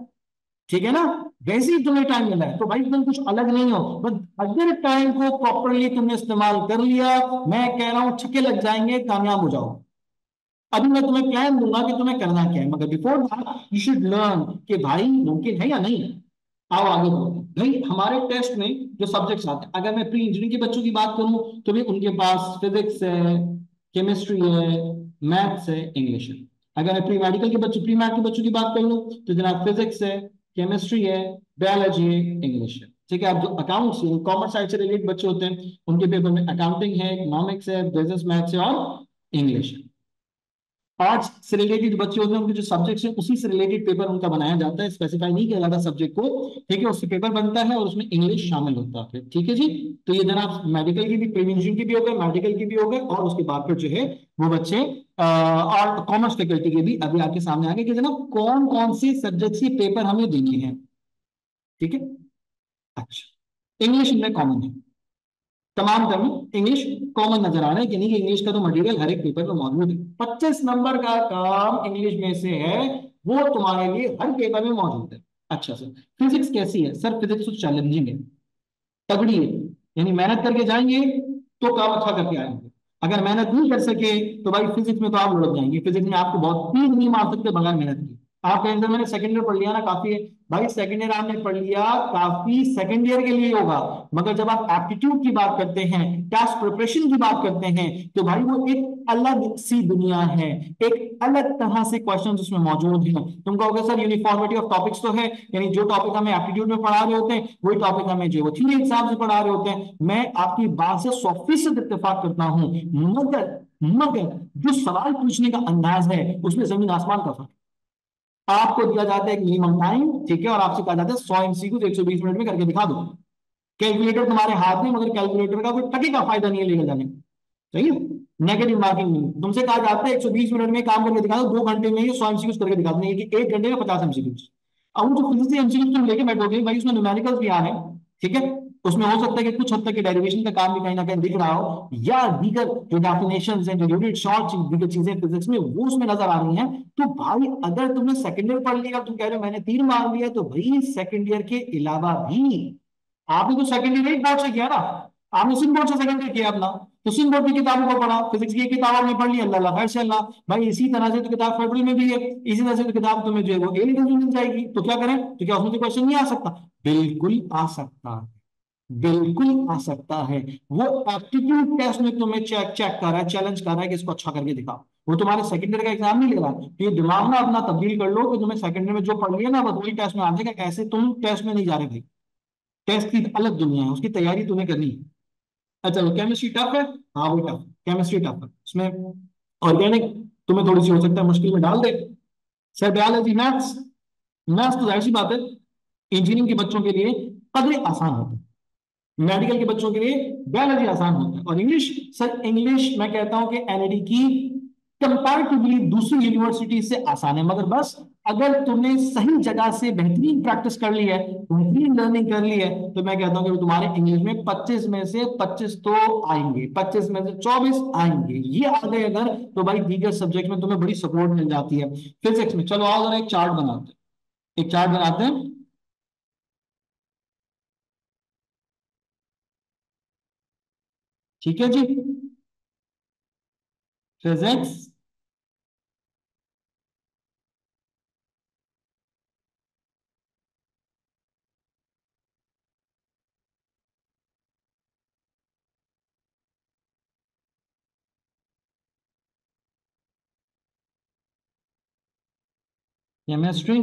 ठीक है ना, वैसे ही तुम्हें टाइम मिला है, तो भाई तुम कुछ अलग नहीं हो, बस अगर टाइम को प्रॉपरली तुमने इस्तेमाल कर लिया, मैं कह रहा हूं छक्के लग जाएंगे, कामयाब हो जाओ। अभी मैं तुम्हें प्लान दूंगा कि तुम्हें करना क्या है, मगर before that you should learn कि भाई मुमकिन है या नहीं है। आओ आगे बढ़ो। भाई हमारे टेस्ट में जो सब्जेक्ट्स आते हैं, अगर मैं प्री इंजीनियरिंग के बच्चों की बात करूं तो भी उनके पास फिजिक्स है, केमिस्ट्री है, मैथ्स है, इंग्लिश है। अगर मैं प्री मेडिकल के बच्चों, प्री मैथ के बच्चों की बात कर लूं तो जनाब फिजिक्स है, केमिस्ट्री है, बायोलॉजी है, इंग्लिश है। ठीक है, अब जो अकाउंट्स कॉमर्स साइड से रिलेटेड बच्चे होते हैं उनके पेपर में अकाउंटिंग है, इकोनॉमिक्स है, बिजनेस मैथ्स है और इंग्लिश है। आर्ट्स से रिलेटेड बच्चे होते हैं उनके जो सब्जेक्ट्स हैं उसी से रिलेटेड पेपर उनका बनाया जाता है, स्पेसिफाई नहीं किया जाता सब्जेक्ट को, ठीक है, उससे पेपर बनता है और उसमें इंग्लिश शामिल होता है, ठीक है जी। तो ये जनाब मेडिकल की भी, प्रिवेंशन की भी हो गए, मेडिकल की भी हो गए, और उसके बाद फिर जो है वो बच्चे और कॉमर्स फैकल्टी के भी अभी आपके सामने आ गए कि जनाब कौन कौन से सब्जेक्ट के पेपर हमें देने हैं, ठीक है। अच्छा, इंग्लिश इनमें कॉमन है, तमाम टर्म इंग्लिश कॉमन नजर आ रहा है कि नहीं, कि इंग्लिश का तो मटेरियल हर एक पेपर में मौजूद है, 25 नंबर का काम इंग्लिश में से है, वो तुम्हारे लिए हर पेपर में मौजूद है। अच्छा सर, फिजिक्स कैसी है, सर फिजिक्स तो चैलेंजिंग है, तगड़ी है, यानी मेहनत करके जाएंगे तो काम अच्छा करके आएंगे, अगर मेहनत नहीं कर सके तो भाई फिजिक्स में तो आप लुढ़क जाएंगे, फिजिक्स में आपको बहुत तीर नहीं मार सकते बगैर मेहनत की। आप कहेंगे सर मैंने सेकंड ईयर पढ़ लिया ना काफी है, भाई सेकंड ईयर आपने पढ़ लिया काफी सेकंड ईयर के लिए होगा, मगर जब आप एप्टीट्यूड की बात करते हैं, टेस्ट प्रिपरेशन की बात करते हैं, तो भाई वो एक अलग सी दुनिया है, एक अलग तरह से क्वेश्चन उसमें मौजूद हैं। तुम कहोगे सर यूनिफॉर्मिटी ऑफ टॉपिक्स तो है, यानी जो टॉपिक हमें एप्टीट्यूड में पढ़ा रहे होते हैं वही टॉपिक हमें जो थ्योरी एग्जाम से पढ़ा रहे होते हैं, मैं आपकी बात से 100% इत्तेफाक करता हूं, मगर मगर जो सवाल पूछने का अंदाज है उसमें जमीन आसमान का फर्क। आपको दिया जाता है एक मिनिमम टाइम, ठीक है, और आपसे कहा जाता है 100 MCQ 120 मिनट में करके दिखा दो। कैलकुलेटर तुम्हारे हाथ में, मगर कैलकुलेटर का कोई टके का फायदा नहीं है लेकर जाने, सही है, नेगेटिव मार्किंग नहीं, तुमसे कहा जाता है 120 मिनट में काम करके दिखा दो, 2 घंटे में ये 100 MCQ करके दिखा दो, नहीं कि 1 घंटे में 50 MCQ। अब वो जो फिजिक्स एमसीक्यू तुम लेके बैठोगे भाई उसमें न्यूमेरिकल्स भी आ रहे हैं, ठीक है, उसमें हो सकता है कि कुछ हद तक डेरिवेशन का काम भी कहीं ना कहीं दिख रहा हो, या दीगर जो डेफिनेशंस हैं, जो यूनिट शॉर्ट दीगर चीजें फिजिक्स में वो उसमें नजर आ रही हैं, तो भाई अगर तुमने सेकंड ईयर पढ़ लिया, तुम कह रहे हो मैंने 3 मार लिया, तो भाई सेकंड ईयर के अलावा भी आपने तो सेकंड ईयर एक बोर्ड से किया ना, आपने सिंह बोर्ड से सेकंड ईयर किया अपना, तो सिंह बोर्ड की किताबों को पढ़ा, फिजिक्स की किताब आपने पढ़ ली, अल्लाह अल्लाह खैर से अल्लाह। भाई इसी तरह से तो किताब फरवरी में भी है, इसी तरह से तो किताब तुम्हें जो है वो ए लेवल में मिल जाएगी, तो क्या करें, तो क्या उसमें से क्वेश्चन नहीं आ सकता, बिल्कुल आ सकता है, बिल्कुल आ सकता है। वो एप्टीट्यूड टेस्ट में तुम्हें चेक चेक कर रहा है, चैलेंज कर रहा है कि इसको अच्छा करके दिखाओ, वो तुम्हारे सेकंड ईयर का एग्जाम नहीं ले रहा है, तो ये दिमाग ना अपना तब्दील कर लो कि तुम्हें सेकंड ईयर में जो पढ़ लिया ना बस वही टेस्ट में आ जाएगा, ऐसे तुम टेस्ट में नहीं जा रहे भाई, टेस्ट की अलग दुनिया है, उसकी तैयारी तुम्हें करनी है। अच्छा वो केमिस्ट्री टफ है। हाँ वो टफ, केमिस्ट्री टफ है उसमें। ऑर्गेनिक तुम्हें थोड़ी सी हो सकता है मुश्किल में डाल दे। सर बायोलॉजी मैथ्स, मैथ्स तो जाहिर सी बात है इंजीनियरिंग के बच्चों के लिए पगले आसान होते हैं, मेडिकल के बच्चों के लिए बायोलॉजी आसान होता है। और इंग्लिश, सर इंग्लिश मैं कहता हूं कि एनईडी की कंपैरेटिवली दूसरी यूनिवर्सिटी से आसान है, मगर बस अगर तुमने सही जगह से बेहतरीन प्रैक्टिस कर ली है, बेहतरीन लर्निंग कर ली है, तो मैं कहता हूं कि तुम्हारे इंग्लिश में 25 में से 25 तो आएंगे, 25 में से 24 आएंगे। ये आ गए अगर, तो भाई दीगर सब्जेक्ट में तुम्हें बड़ी सपोर्ट मिल जाती है। फिजिक्स में चलो आओ जरा एक चार्ट बनाते हैं, एक चार्ट बनाते हैं। ठीक है जी। Physics, chemistry,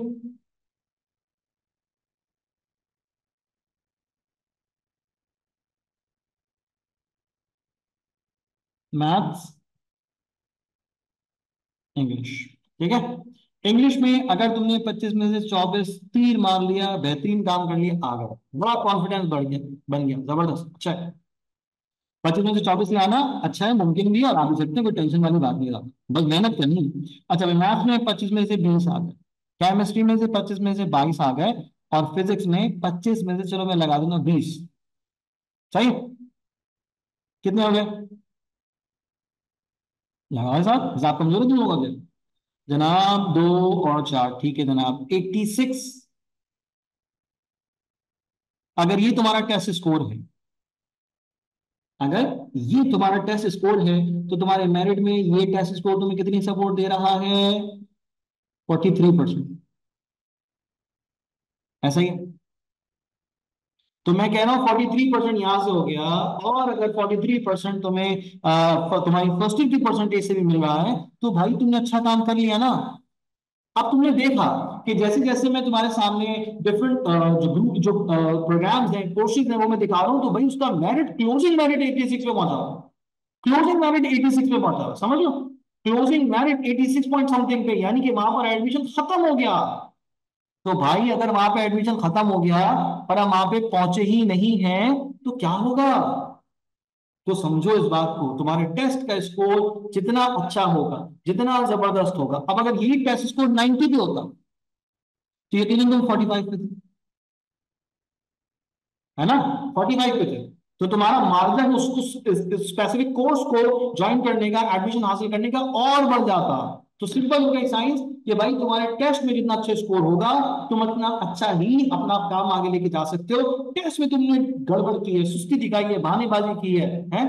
maths, English. ठीक है। इंग्लिश में अगर तुमने 25 में से 24 तीर मार लिया, बेहतरीन काम कर लिया, आ गए, बड़ा कॉन्फिडेंस बढ़ गया, बन गया, जबरदस्त, अच्छा है। 25 में से 24 लाना अच्छा है, मुमकिन भी है और आ भी सकते हैं, कोई टेंशन वाली बात नहीं है, बस मेहनत करनी है। अच्छा भाई मैथ में 25 में से 20 आ गए, केमिस्ट्री में से 25 में से 22 आ गए, और फिजिक्स में 25 में से चलो मैं लगा दूंगा 20। सही, कितने हो गए? लगाओ साहब, हिसाब कमजोर है तुम लोगों के। जनाब 2 और 4, ठीक है जनाब, 86। अगर ये तुम्हारा टेस्ट स्कोर है, अगर ये तुम्हारा टेस्ट स्कोर है, तो तुम्हारे मेरिट में ये टेस्ट स्कोर तुम्हें कितनी सपोर्ट दे रहा है? 43%। ऐसा ही है। तो मैं कह रहा हूँ 43% यहां से हो गया, और अगर 43% तुम्हें तुम्हारी फर्स्ट ईयर की परसेंटेज से भी मिल रहा है, तो भाई तुमने अच्छा काम कर लिया ना। अब तुमने देखा कि जैसे जैसे मैं तुम्हारे सामने डिफरेंट जो ग्रुप जो प्रोग्राम्स हैं, कोर्सेज हैं, वो मैं दिखा रहा हूं, तो भाई उसका मेरिट, क्लोजिंग मेरिट 86 पे पहुंचा, क्लोजिंग मेरिट 86 पे पहुंचा, समझ लो। क्लोजिंग मेरिट 86 पॉइंट समथिंग पे, यानी कि वहां पर एडमिशन खत्म हो गया। तो भाई अगर वहां पे एडमिशन खत्म हो गया और हम वहां पे पहुंचे ही नहीं हैं, तो क्या होगा? तो समझो इस बात को, तुम्हारे टेस्ट का स्कोर जितना अच्छा होगा, जितना जबरदस्त होगा, अब अगर यही टेस्ट स्कोर 90 पे होता, तो यकीनन तुम 45 पे थे, है ना, 45 पे थे, तो तुम्हारा मार्जिन उस स्पेसिफिक कोर्स को ज्वाइन करने का, एडमिशन हासिल करने का और बढ़ जाता। तो सिंपल हो गई साइंस कि भाई तुम्हारे टेस्ट में जितना अच्छा स्कोर होगा, तुम उतना अच्छा ही अपना काम आगे लेके जा सकते हो। टेस्ट में तुमने गड़बड़ की है, सुस्ती दिखाई है, बहानेबाजी की है,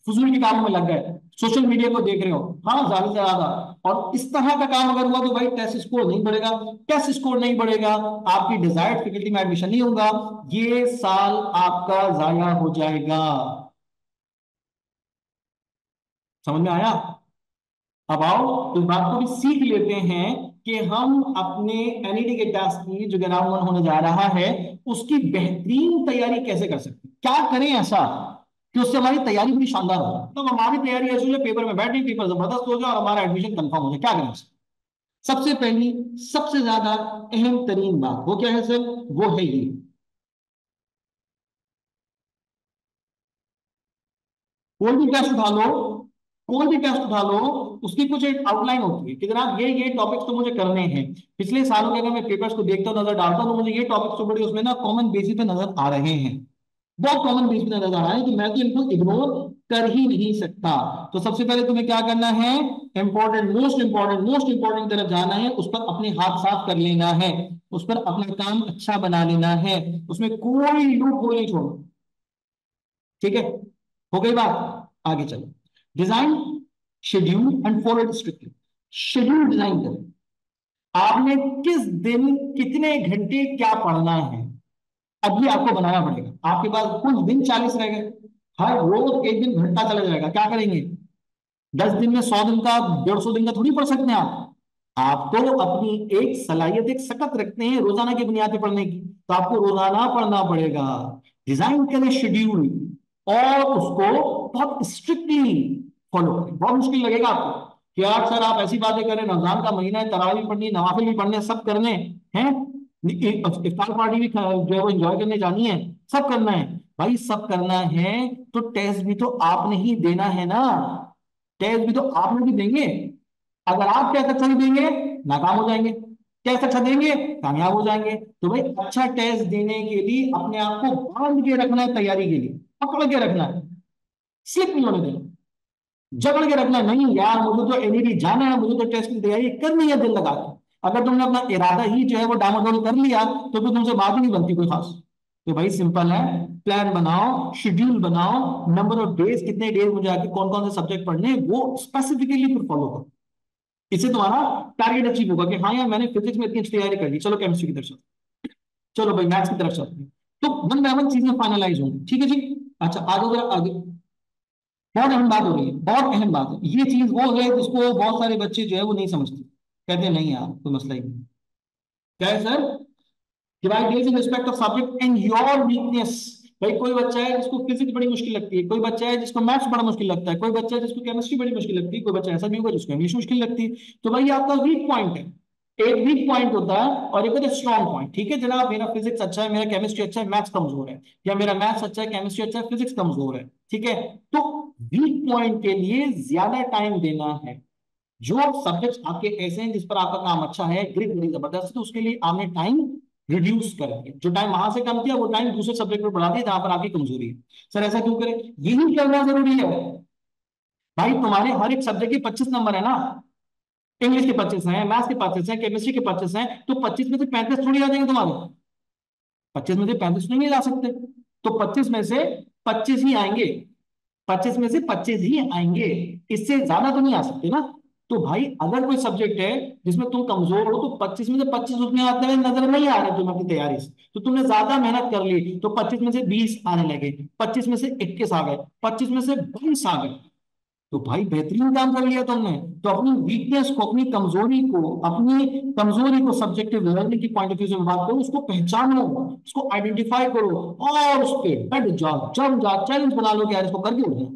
फजूल के कामों में लग गए, सोशल मीडिया को देख रहे हो, हाँ ज्यादा से ज्यादा, और इस तरह का काम अगर हुआ, तो भाई टेस्ट स्कोर नहीं बढ़ेगा। टेस्ट स्कोर नहीं बढ़ेगा, आपकी डिजायर्ड फैकल्टी में एडमिशन नहीं होगा, ये साल आपका जाया हो जाएगा। समझ में आया? अब आओ इस बात को भी सीख लेते हैं कि हम अपने एनईडी के टेस्ट की जो ग्राउंड वन होने जा रहा है, उसकी बेहतरीन तैयारी कैसे कर सकते हैं, क्या करें ऐसा कि उससे हमारी तैयारी बड़ी शानदार हो जाए। तो हमारी तैयारी ऐसी हो जाए, पेपर में बैठे, पेपर जबरदस्त हो जाए और हमारा एडमिशन कंफर्म हो जाए, क्या करें? सबसे पहली, सबसे ज्यादा अहम तरीन बात वो क्या है सर? वो है ये, कोई भी टेस्ट उठा लो, कोई भी टेस्ट उठा लो, उसकी कुछ एक आउटलाइन होती है कि जनाब ये टॉपिक्स तो मुझे करने हैं। पिछले सालों के अगर मैं पेपर्स को देखता हूँ, नजर डालता हूँ, तो मुझे ये टॉपिक्स तो बड़े उसमें ना कॉमन बेसिस पे नजर आ रहे हैं, बहुत कॉमन बेसिस पे नजर आ रहा है, कि मैं तो इनको इग्नोर कर ही नहीं सकता। तो सबसे पहले तुम्हें क्या करना है? इंपॉर्टेंट, मोस्ट इंपॉर्टेंट तरफ जाना है, उस पर अपने हाथ साफ कर लेना है, उस पर अपना काम अच्छा बना लेना है, उसमें कोई लूप होल नहीं छोड़ना। ठीक है, हो गई बात, आगे चलो। Design schedule and follow strictly. Schedule design करें, आपने किस दिन कितने घंटे क्या पढ़ना है, अब ये आपको बनाना पड़ेगा। आपके पास कुल दिन 40 रह गए, हर रोज एक दिन घंटा चला जाएगा, क्या करेंगे? 10 दिन में 100 दिन का, 150 दिन का थोड़ी पढ़ सकते हैं आप। आप तो अपनी एक सलाहियत, एक सकत रखते हैं रोजाना की बुनियाद पे पढ़ने की, तो आपको रोजाना पढ़ना पड़ेगा। डिजाइन करें शेड्यूल, और उसको बहुत स्ट्रिक्टली फॉलो करें। बहुत मुश्किल लगेगा आपको कि यार सर आप ऐसी बातें करें, रमजान का महीना है, तरावी पढ़नी है, नवाफिल भी पढ़ने, सब करने हैं, इफ्तार पार्टी भी जो है वो एंजॉय करने जानी है, सब करना है। भाई सब करना है तो टेस्ट भी तो आपने ही देना है ना, टेस्ट भी तो आप लोग ही देंगे। अगर आप टेस्ट अच्छा नहीं देंगे नाकाम हो जाएंगे, टेस्ट अच्छा देंगे कामयाब हो जाएंगे। तो भाई अच्छा टेस्ट देने के लिए अपने आप को बांध के रखना है, तैयारी के लिए पकड़ के रखना है, स्लिप नहीं होने देना, जकड़ के रखना है। नहीं यार मुझे तो एनईडी जाना है, मुझे तो टेस्ट की तैयारी करनी है दिल लगा के। अगर तुमने अपना इरादा ही जो है वो डामाडोल कर लिया तो फिर तुमसे बात ही नहीं बनती कोई खास। तो भाई सिंपल है, प्लान बनाओ, शेड्यूल बनाओ, नंबर ऑफ डेज, कितने डेज मुझे आगे कौन कौन से सब्जेक्ट पढ़ने हैं, वो स्पेसिफिकली फिर फॉलो करो। इससे तुम्हारा टारगेट अचीव होगा कि हाँ यार मैंने फिजिक्स में इतनी अच्छी तैयारी कर ली, चलो केमिस्ट्री की तरफ चलते हैं, चलो भाई मैथ्स की तरफ चलते हैं। तो वन बाय वन चीजें फाइनलाइज होंगी, ठीक है जी। अच्छा आगे जरा आगे, बहुत अहम बात हो रही है, बहुत अहम बात है। ये चीज वो है जिसको बहुत सारे बच्चे जो है वो नहीं समझते, कहते हैं नहीं यार कोई मसला ही नहीं। क्या है sir? Divide days in respect of subject and your weakness. भाई कोई बच्चा है जिसको फिजिक्स बड़ी मुश्किल लगती है, कोई बच्चा है जिसको मैथ्स बड़ा मुश्किल लगता है, कोई बच्चा है जिसको केमिस्ट्री बड़ी मुश्किल लगती है, कोई बच्चा ऐसा भी होगा जिसको इंग्लिश मुश्किल लगती है। तो भाई आपका वीक पॉइंट है, एक वीक पॉइंट होता है और एक होता है स्ट्रॉन्ग पॉइंट। ठीक है जनाब, मेरा फिजिक्स अच्छा है, मेरा केमिस्ट्री अच्छा है, मैथ्स कमजोर है, या मेरा मैथ्स अच्छा है, केमिस्ट्री अच्छा है, फिजिक्स कमजोर है, ठीक है। तो वीक पॉइंट के लिए ज्यादा टाइम देना है। जो सब्जेक्ट आपके ऐसे हैं जिस पर आपका काम अच्छा है, ग्रिड बड़ी जबरदस्त है, तो उसके लिए आपने टाइम रिड्यूस कर दिया, जो टाइम वहां से कम किया वो टाइम दूसरे सब्जेक्ट पर बढ़ा दिया जहां पर आपकी कमजोरी है। सर ऐसा क्यों करें? यही करना जरूरी है। भाई तुम्हारे हर एक सब्जेक्ट के 25 नंबर है ना, इंग्लिश के 25 हैं, मैथ्स के 25 हैं, केमिस्ट्री के 25 हैं, तो 25 में से 35 थोड़ी आ जाएंगे तुम्हारे, 25 में से 35 नहीं ला सकते। तो 25 में से 25 ही आएंगे, 25 में से 25 ही आएंगे, इससे ज्यादा तो नहीं आ सकते ना। तो भाई अगर कोई सब्जेक्ट है जिसमें तुम कमजोर हो तो 25 में से 25 उतने आते हुए नजर नहीं आ रहे तुम्हें अपनी तैयारी से, तो तुमने ज्यादा मेहनत कर ली तो 25 में से 20 आने लगे, 25 में से 21 आ गए, 25 में से 22 आ गए। तो भाई बेहतरीन काम कर लिया तुमने। तो अपनी वीकनेस को, अपनी कमजोरी को, सब्जेक्टिव लर्निंग की पॉइंट ऑफ व्यू से बात करो, उसको पहचानो, उसको आइडेंटिफाई करो और उस पर बैठ जाओ, जम जाओ, चैलेंज बना लो कि यार इसको करके उठना,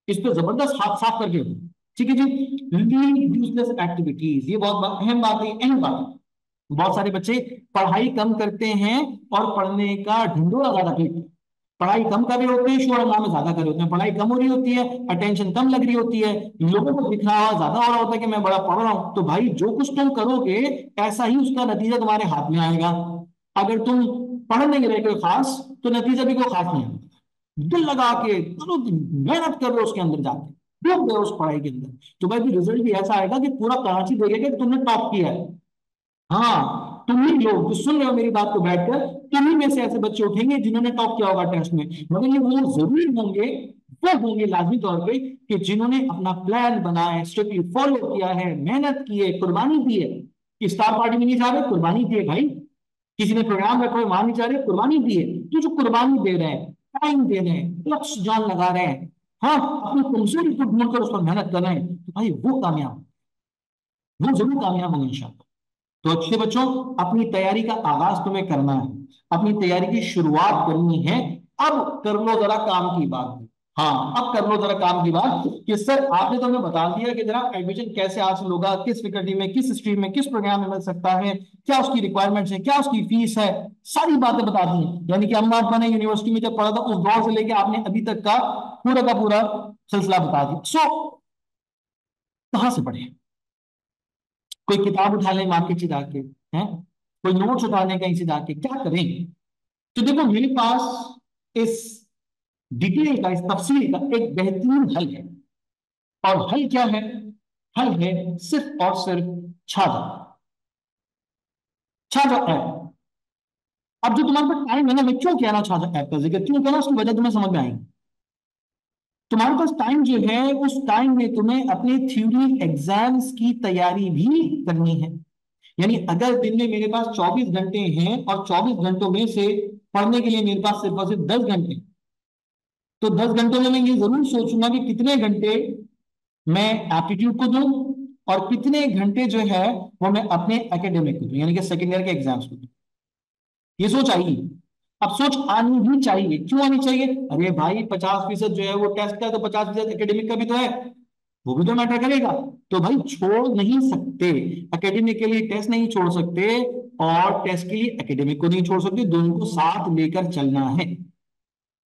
इस पे जबरदस्त हाथ साफ करके उठना। ठीक है जी। लीव यूजलेस एक्टिविटीज, ये बहुत अहम बात है, अहम बात है। बहुत सारे बच्चे पढ़ाई कम करते हैं और पढ़ने का ढिंडोरा ज्यादा पीटते हैं। पढ़ाई कम कर रहे होते हैं, शोर हंगामे ज्यादा कर रहे होते हैं, पढ़ाई कम हो रही होती है, अटेंशन कम लग रही होती है, लोगों को दिखावा ज्यादा हो रहा होता है कि मैं बड़ा पढ़ रहा हूं। तो भाई जो कुछ तुम करोगे ऐसा ही उसका नतीजा तुम्हारे हाथ में आएगा। अगर तुम पढ़ नहीं रहे कोई खास तो नतीजा भी कोई खास नहीं आएगा। दिल लगा के चलो मेहनत कर रहे हो उसके अंदर जाके, डूब गए उस पढ़ाई के अंदर, तो भाई रिजल्ट भी ऐसा आएगा कि पूरा कराची देखेगा कि तुमने टॉप किया है। हाँ तुम ही लोग जो सुन रहे हो मेरी बात को बैठकर, तुम ही में से ऐसे बच्चे उठेंगे जिन्होंने टॉप किया होगा टेस्ट में। मगर ये वो जरूर होंगे, वो होंगे लाजमी तौर पे कि जिन्होंने अपना प्लान बनाया, स्ट्रिक्टली फॉलो किया है, मेहनत की है, कुर्बानी दी है। कि स्टार पार्टी में नहीं जा रहे, कुर्बानी दी है भाई। किसी ने प्रोग्राम रखा है वहां नहीं जा रहे, कुर्बानी दी है। तो जो कुर्बानी दे रहे हैं, टाइम दे रहे हैं, लक्ष्य जान लगा रहे हैं, हाँ अपनी कमजोरी को ढूंढकर उस पर मेहनत कर रहे हैं, तो भाई वो कामयाब, वो जरूर कामयाब होंगे इंशाल्लाह। तो अच्छे बच्चों, अपनी तैयारी का आगाज तुम्हें करना है, अपनी तैयारी की शुरुआत करनी है। अब कर लो जरा काम की बात। हाँ अब कर लो जरा काम की बात कि सर आपने तो हमें बता दिया कि जरा एडमिशन कैसे हासिल होगा, किस फैकल्टी में, किस स्ट्रीम में, किस प्रोग्राम में मिल सकता है, क्या उसकी रिक्वायरमेंट्स है, क्या उसकी फीस है, सारी बातें बता दी। यानी कि अम्मा अब्बा ने यूनिवर्सिटी में जब पढ़ा था उस दौर से लेके आपने अभी तक का पूरा सिलसिला बता दिया। सो कहां से पढ़े? कोई किताब उठा लें मार्केट से जाके, हैं कोई नोट्स उठा लें कहीं से जाके, क्या करें? तो देखो मेरे पास इस डिटेल का, इस तफसील का एक बेहतरीन हल है। और हल क्या है? हल है सिर्फ और सिर्फ छाजा। छाजा ऐप। अब जो तुम्हारे पास टाइम है ना, मैं क्यों कह रहा हूं छाजा ऐप का जिक्र, क्यों कह रहा हूं उसकी वजह तुम्हें समझ में आएगी। तुम्हारे पास टाइम जो है, उस टाइम में तुम्हें अपने थ्योरी एग्जाम्स की तैयारी भी करनी है। यानी अगर दिन में मेरे पास 24 घंटे हैं और 24 घंटों में से पढ़ने के लिए मेरे पास सिर्फ और सिर्फ 10 घंटे, तो 10 घंटों में मैं ये जरूर सोचूंगा कि कितने घंटे मैं एप्टीट्यूड को दूं और कितने घंटे जो है वो मैं अपने एकेडमिक को दूं, यानी कि सेकेंड ईयर के एग्जाम्स को दूं। ये सोच आएगी। अब सोच आनी भी चाहिए, क्यों आनी चाहिए? अरे भाई 50% जो है वो टेस्ट का है, तो 50% एकेडमिक का भी तो है, वो भी तो मैटर करेगा। तो भाई छोड़ नहीं सकते, एकेडमिक के लिए टेस्ट नहीं छोड़ सकते और टेस्ट के लिए एकेडमिक को नहीं छोड़ सकते, दोनों को साथ लेकर चलना है,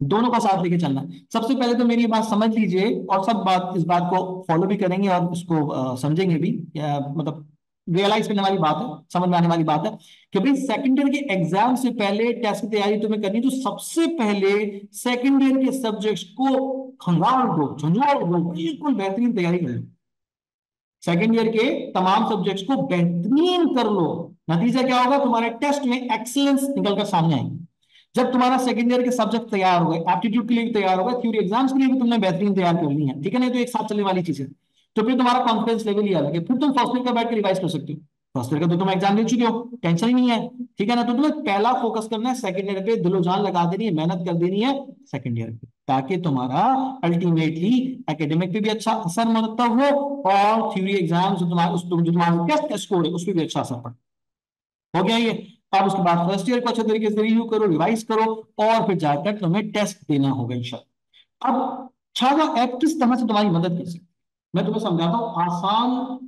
दोनों का साथ लेके चलना है। सबसे पहले तो मेरी बात समझ लीजिए, और सब बात इस बात को फॉलो भी करेंगे और उसको समझेंगे भी, मतलब रियलाइज करने वाली बात है, समझ में आने वाली बात है कि भाई सेकंड ईयर के एग्जाम से पहले टेस्ट की तैयारी तुम्हें करनी, तो सबसे पहले सेकंड ईयर के सब्जेक्ट्स को खंगाल दो, झंझोड़ दो, बिल्कुल बेहतरीन तैयारी कर लो। सेकंड ईयर के तमाम सब्जेक्ट्स को बेहतरीन कर लो। नतीजा क्या होगा? तुम्हारे टेस्ट में एक्सीलेंस निकल कर सामने आएगी। जब तुम्हारा सेकंड ईयर के सब्जेक्ट तैयार हो गए, एप्टीट्यूड के लिए भी तैयार हो गए, थ्योरी एग्जाम्स के लिए भी तुमने बेहतरीन तैयार कर ली है, ठीक है, नहीं तो एक साथ चलने वाली चीज है, तो फिर तुम्हारा कॉन्फिडेंस लेवल ही अलग है, फिर तुम फर्स्ट ईयर का बैठ के रिवाइज कर सकते हो। फर्स्ट ईयर का तो तुम एग्जाम दे चुके हो, टेंशन ही नहीं है, ठीक है ना। तो तुम्हें पहला फोकस करना है सेकंड ईयर पे, दिलो जान लगा देनी है, मेहनत कर देनी है सेकंड ईयर पे, ताकि तुम्हारा अल्टीमेटली एकेडमिक पे भी अच्छा असर मतलब हो, और थ्योरी एग्जाम जो तुम्हारा जो तुम्हारा टेस्ट स्कोर है उस पर भी अच्छा असर पड़े। हो गया ये। अब उसके बाद फर्स्ट ईयर को अच्छे तरीके से रिव्यू करो, रिवाइज करो, और फिर जाकर तुम्हें टेस्ट देना होगा इंशाल्लाह। अब छागा ऐप किस तरह से तुम्हारी मदद कर सकती है, मैं तुम्हें समझाता हूँ आसान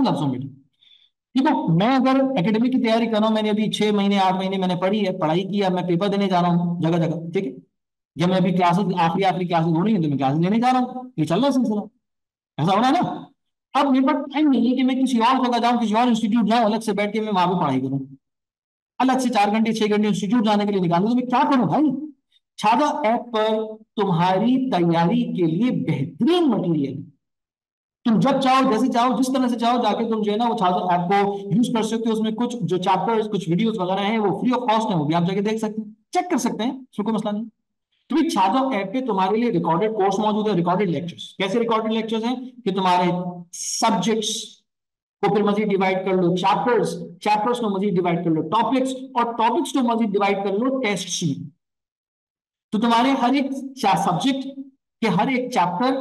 लफ्जों में। देखो, मैं अगर एकेडमिक की तैयारी कर रहा हूं, मैंने अभी 6 महीने 8 महीने मैंने पढ़ी है, पढ़ाई की है, मैं पेपर देने जा रहा हूँ जगह जगह, ठीक है। जब मैं अभी क्लासेस आखिरी आखिरी क्लासेस हो रही है तो मैं क्लासेस लेने जा रहा हूँ, ये चल रहा है सिलसिला, ऐसा हो रहा है ना। अब मेरे पास टाइम नहीं है कि मैं किसी और जगह जाऊं, किसी और इंस्टीट्यूट जाऊं, अलग से बैठ के मैं वहां पे पढ़ाई करूं, अलग से 4 घंटे 6 घंटे इंस्टीट्यूट जाने के लिए निकालूं, तो मैं क्या करूं भाई? छागा ऐप पर तुम्हारी तैयारी के लिए बेहतरीन मटेरियल, तुम जब चाहो जैसे चाहो जिस तरह से चाहो जाके तुम जो है ना वो छागा ऐप को यूज कर सकते हो। उसमें कुछ जो चैप्टर्स कुछ वीडियोस वगैरह हैं वो फ्री ऑफ कॉस्ट है, वो भी आप जाके देख सकते हैं, चेक कर सकते हैं, उसमें कोई मसला नहीं। तो भी छाजा ऐप पे तुम्हारे लिए रिकॉर्डेड कोर्स मौजूद है, रिकॉर्डेड लेक्चर्स। कैसे रिकॉर्डेड लेक्चर्स हैं? कि तुम्हारे सब्जेक्ट्स को फिर मजीद डिवाइड कर लो, चैप्टर्स चैप्टर्स को मजीद डिवाइड कर लो टॉपिक्स, और टॉपिक्स को मजीद डिवाइड कर लो टेस्ट्स में। तो तुम्हारे हर एक सब्जेक्ट के हर एक चैप्टर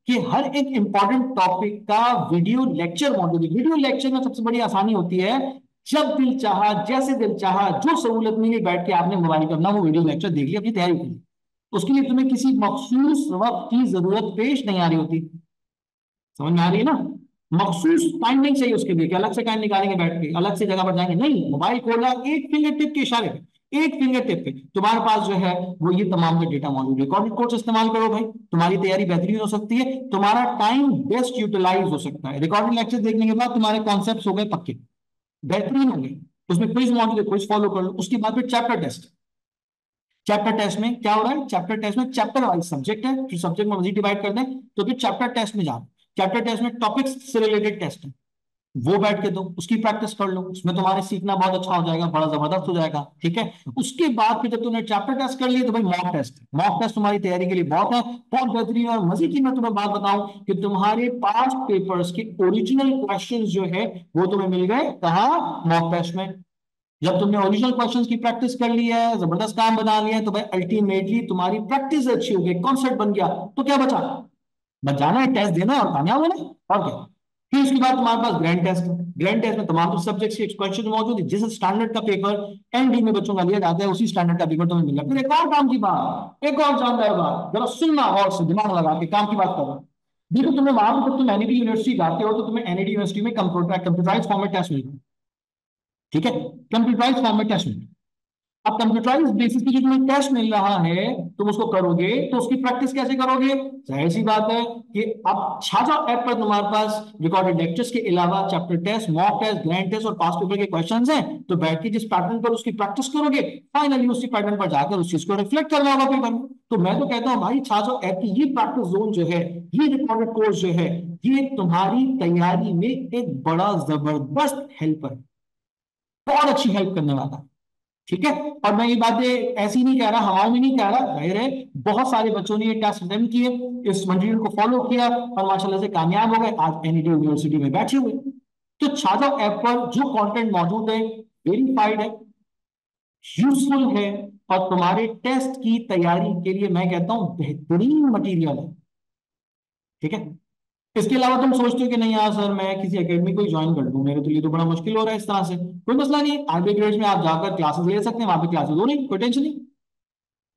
के हर एक इंपॉर्टेंट टॉपिक का वीडियो लेक्चर मौजूद है। वीडियो लेक्चर में सबसे बड़ी आसानी होती है, जब दिल चाहा जैसे दिल चाहा जो सहूलत मिली बैठ के आपने मोबाइल करना वो वीडियो लेक्चर देख लिया, अपनी तैयारी की। उसके लिए तुम्हें किसी मखसूस वक्त की जरूरत पेश नहीं आ रही होती, समझ में आ रही है ना। मखसूस टाइम नहीं चाहिए उसके लिए कि अलग से टाइम निकालेंगे बैठ के अलग से जगह पर जाएंगे, नहीं, मोबाइल खोला एक फिंगर टिप के इशारे पे, एक फिंगर टिप पे तुम्हारे पास जो है वो ये तमाम का डेटा मौजूद है। रिकॉर्डेड कोर्स इस्तेमाल करो भाई, तुम्हारी तैयारी बेहतरीन हो सकती है, तुम्हारा टाइम बेस्ट यूटिलाइज हो सकता है। रिकॉर्डेड लेक्चर देखने के बाद तुम्हारे कॉन्सेप्ट हो गए पक्के, बेहतरीन होंगे। उसमें क्विज मौजूद है, क्विज फॉलो कर लो। उसके बाद फिर चैप्टर टेस्ट। चैप्टर टेस्ट में क्या हो रहा है? चैप्टर टेस्ट में चैप्टर वाइज सब्जेक्ट है, फिर सब्जेक्ट में मजीद डिवाइड कर दें, तो फिर चैप्टर टेस्ट में जाओ। चैप्टर टेस्ट में टॉपिक्स से रिलेटेड टेस्ट है, वो बैठ के दो, उसकी प्रैक्टिस कर लो, उसमें तुम्हारे सीखना बहुत अच्छा हो जाएगा, बड़ा जबरदस्त हो जाएगा, ठीक है। उसके बाद फिर जब तुमने चैप्टर टेस्ट कर लिया तो भाई मॉक टेस्ट, मॉक टेस्ट तुम्हारी तैयारी के लिए बहुत है, बहुत बेहतरीन। और मजे की मैं तुम्हें बात बताऊं कि तुम्हारे पांच पेपर्स के ओरिजिनल क्वेश्चंस जो है वो तुम्हें मिल गए कहाँ? मॉक टेस्ट में। जब तुमने ओरिजिनल क्वेश्चंस की प्रैक्टिस कर ली है, जबरदस्त काम बना लिया है, तो भाई अल्टीमेटली तुम्हारी प्रैक्टिस अच्छी हो गई, कॉन्सेप्ट बन गया, तो क्या बचा? बस जाना है, टेस्ट देना और कामयाब होना, और क्या। फिर उसके बाद तुम्हारे पास ग्रैंड टेस्ट है। ग्रैंड टेस्ट में तमाम सब्जेक्ट्स के क्वेश्चन मौजूद है, जिस स्टैंडर्ड का पेपर एनडी में बच्चों का लिया जाता है उसी स्टैंडर्ड का पेपर तुम्हें मिल रहा है। फिर एक और काम की बात, एक और जानदार बात, जरा सुनना और से दिमाग लगा के काम की बात कर रहा हूं। देखो, तुम्हें वहां पर जब तुम एनईडी यूनिवर्सिटी जाते हो तो तुम्हें एनईडी यूनिवर्सिटी में कंप्यूटराइज फॉर्मेट टेस्ट मिलता है, ठीक है, कंप्यूटराइज फॉर्मेट टेस्ट मिलता है। अब कंप्यूटराइज बेसिस पे जो तुम्हें टेस्ट मिल रहा है तुम उसको करोगे, तो उसकी प्रैक्टिस कैसे करोगे? जाहिर सी बात है कि अब छाजा ऐप पर तुम्हारे पास रिकॉर्डेड लेक्चर्स के अलावा chapter test, mock test, grand test और पास्ट पेपर के क्वेश्चंस हैं, तो बैठ के जिस पैटर्न पर उसकी प्रैक्टिस करोगे, फाइनली उसी पैटर्न पर जाकर उस चीज को रिफ्लेक्ट करना होगा पेपर में। तो मैं तो कहता हूँ भाई, छाजा ऐप की ये प्रैक्टिस जोन जो है, ये रिकॉर्डेड कोर्स जो है, ये तुम्हारी तैयारी में एक बड़ा जबरदस्त हेल्पर, बहुत अच्छी हेल्प करने वाला है, ठीक है। और मैं ये बातें ऐसी नहीं कह रहा, हवाओं में नहीं कह रहा, जाहिर है बहुत सारे बच्चों ने ये टेस्ट अटेम्प्ट किए, इस मटेरियल को फॉलो किया और माशाल्लाह से कामयाब हो गए, आज एनईटी यूनिवर्सिटी में बैठे हुए। तो छाजा ऐप पर जो कंटेंट मौजूद है वेरीफाइड है, यूजफुल है, और तुम्हारे टेस्ट की तैयारी के लिए मैं कहता हूं बेहतरीन मटेरियल है, ठीक है। इसके अलावा तुम सोचते हो कि नहीं यार सर, मैं किसी एकेडमी को ज्वाइन कर लूं, मेरे तो लिए तो बड़ा मुश्किल हो रहा है इस तरह से, कोई मसला नहीं, आरबी ग्रेड्स में आप जाकर क्लासेस ले सकते हैं, वहां पे क्लासेस हो नहीं, कोई टेंशन नहीं।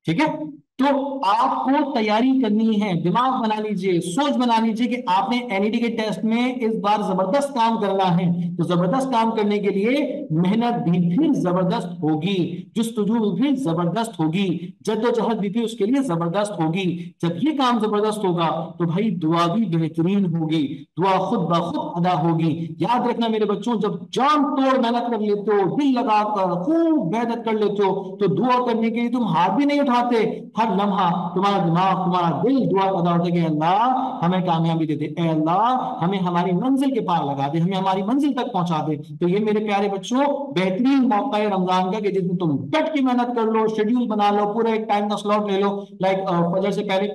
ठीक है। तो आपको तैयारी करनी है, दिमाग बना लीजिए, सोच बना लीजिए कि आपने एनईटी के टेस्ट में इस बार जबरदस्त काम करना है। तो जबरदस्त काम करने के लिए मेहनत भी फिर जबरदस्त होगी, जुस्तजू भी जबरदस्त होगी, जद्दोजहद भी उसके लिए जबरदस्त होगी। जब ये काम जबरदस्त होगा तो भाई दुआ भी बेहतरीन होगी, दुआ खुद ब खुद अदा होगी। याद रखना मेरे बच्चों, जब जान तोड़ मेहनत कर लेते हो, दिल लगाकर खूब मेहनत कर लेते हो, तो दुआ करने के लिए तुम हाथ भी नहीं उठाते। हर लम्हा तुम्हारा दिमाग, तुम्हारा दिल दुआ अदा होता है कि अल्लाह हमें कामयाबी दे दे, ए अल्लाह हमें हमारी मंजिल के पार लगा दे, हमें हमारी मंजिल तक पहुंचा दे। तो ये मेरे प्यारे बच्चों बेहतरीन मौका है रमजान का, कि जिसमें तुम डट के मेहनत कर लो, शेड्यूल बना लो, पूरा एक टाइम का स्लॉट ले लो। लाइक फजर से पहले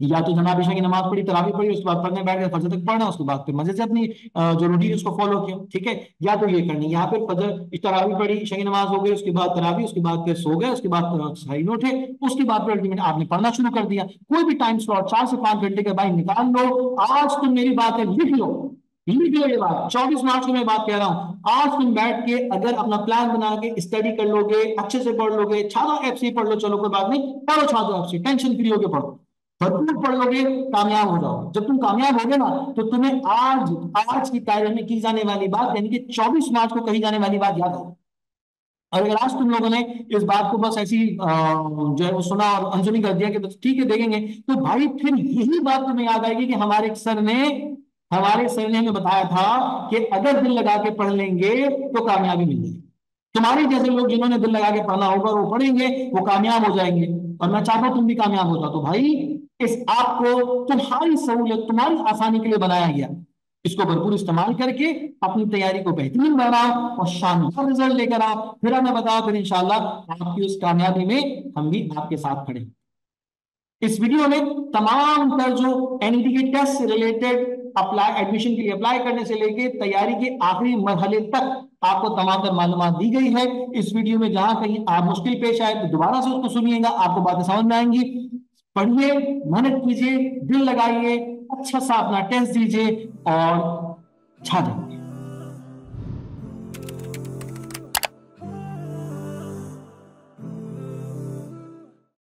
या तो जनाब ईशा की नमाज पढ़ी, तरावी पढ़ी, उसके बाद पढ़ने बैठ गए, फजर तक पढ़ना, उसके बाद फिर मजे से अपनी जो रूटीन उसको फॉलो किया। ठीक है। या तो ये करनी, यहाँ पे फजर तरावी पढ़ी, ईशा की नमाज हो गई, उसके बाद तरावी, उसके बाद फिर सो गए, उसके बाद सही उठे, उसके बाद फिर अल्टीमेट आपने पढ़ना शुरू कर दिया। कोई भी टाइम स्लॉट 4 से 5 घंटे का भाई निकाल लो। आज तुम मेरी बातें लिख लो, लिख लो ये बात, 24 मार्च को मैं बात कह रहा हूँ। आज तुम बैठ के अगर अपना प्लान बना के स्टडी कर लोगे, अच्छे से पढ़ लोगे, छात्रों ऐप से पढ़ लो, चलो कोई बात नहीं, पढ़ो छात्रों ऐप से, टेंशन फ्री होके पढ़ो, भरपूर पढ़ लोगे, कामयाब हो जाओ। जब तुम कामयाब होगे ना, तो तुम्हें आज आज की तारीख में की जाने वाली बात, यानी कि 24 मार्च को कही जाने वाली बात याद आएगी। और अगर आज तुम लोगों ने इस बात को बस ऐसी जो है वो सुना और अनसुनी कर दिया कि बस ठीक है देखेंगे, तो भाई फिर यही बात तुम्हें याद आएगी कि हमारे सर ने हमें बताया था कि अगर दिल लगा के पढ़ लेंगे तो कामयाबी मिल जाएगी। तुम्हारे जैसे लोग जिन्होंने दिल लगा के पढ़ना होगा वो पढ़ेंगे, वो कामयाब हो जाएंगे। और मैं चाहता हूं तुम भी कामयाब हो जाओ। तो भाई इस ऐप को तुम्हारी सहूलियत, तुम्हारी आसानी के लिए बनाया गया, इसको भरपूर इस्तेमाल करके अपनी तैयारी को बेहतरीन बनाओ और शानदार रिजल्ट लेकर आओ। फिर हमें बताओ, फिर इंशाल्लाह आपकी उस कामयाबी में हम भी आपके साथ खड़े हैं। इस वीडियो में तमाम तर जो एनईटी के टेस्ट से रिलेटेड, अप्लाई एडमिशन के लिए अप्लाई करने से लेके तैयारी के आखिरी मरहले तक आपको तमाम तर मालूमात दी गई है। इस वीडियो में जहां कहीं आप मुश्किल पेश आए तो दोबारा से उसको सुनिएगा, आपको बातें समझ में आएंगी। पढ़िए, मेहनत कीजिए, दिल लगाइए, अच्छा सा अपना टेस्ट दीजिए और छा जाइए।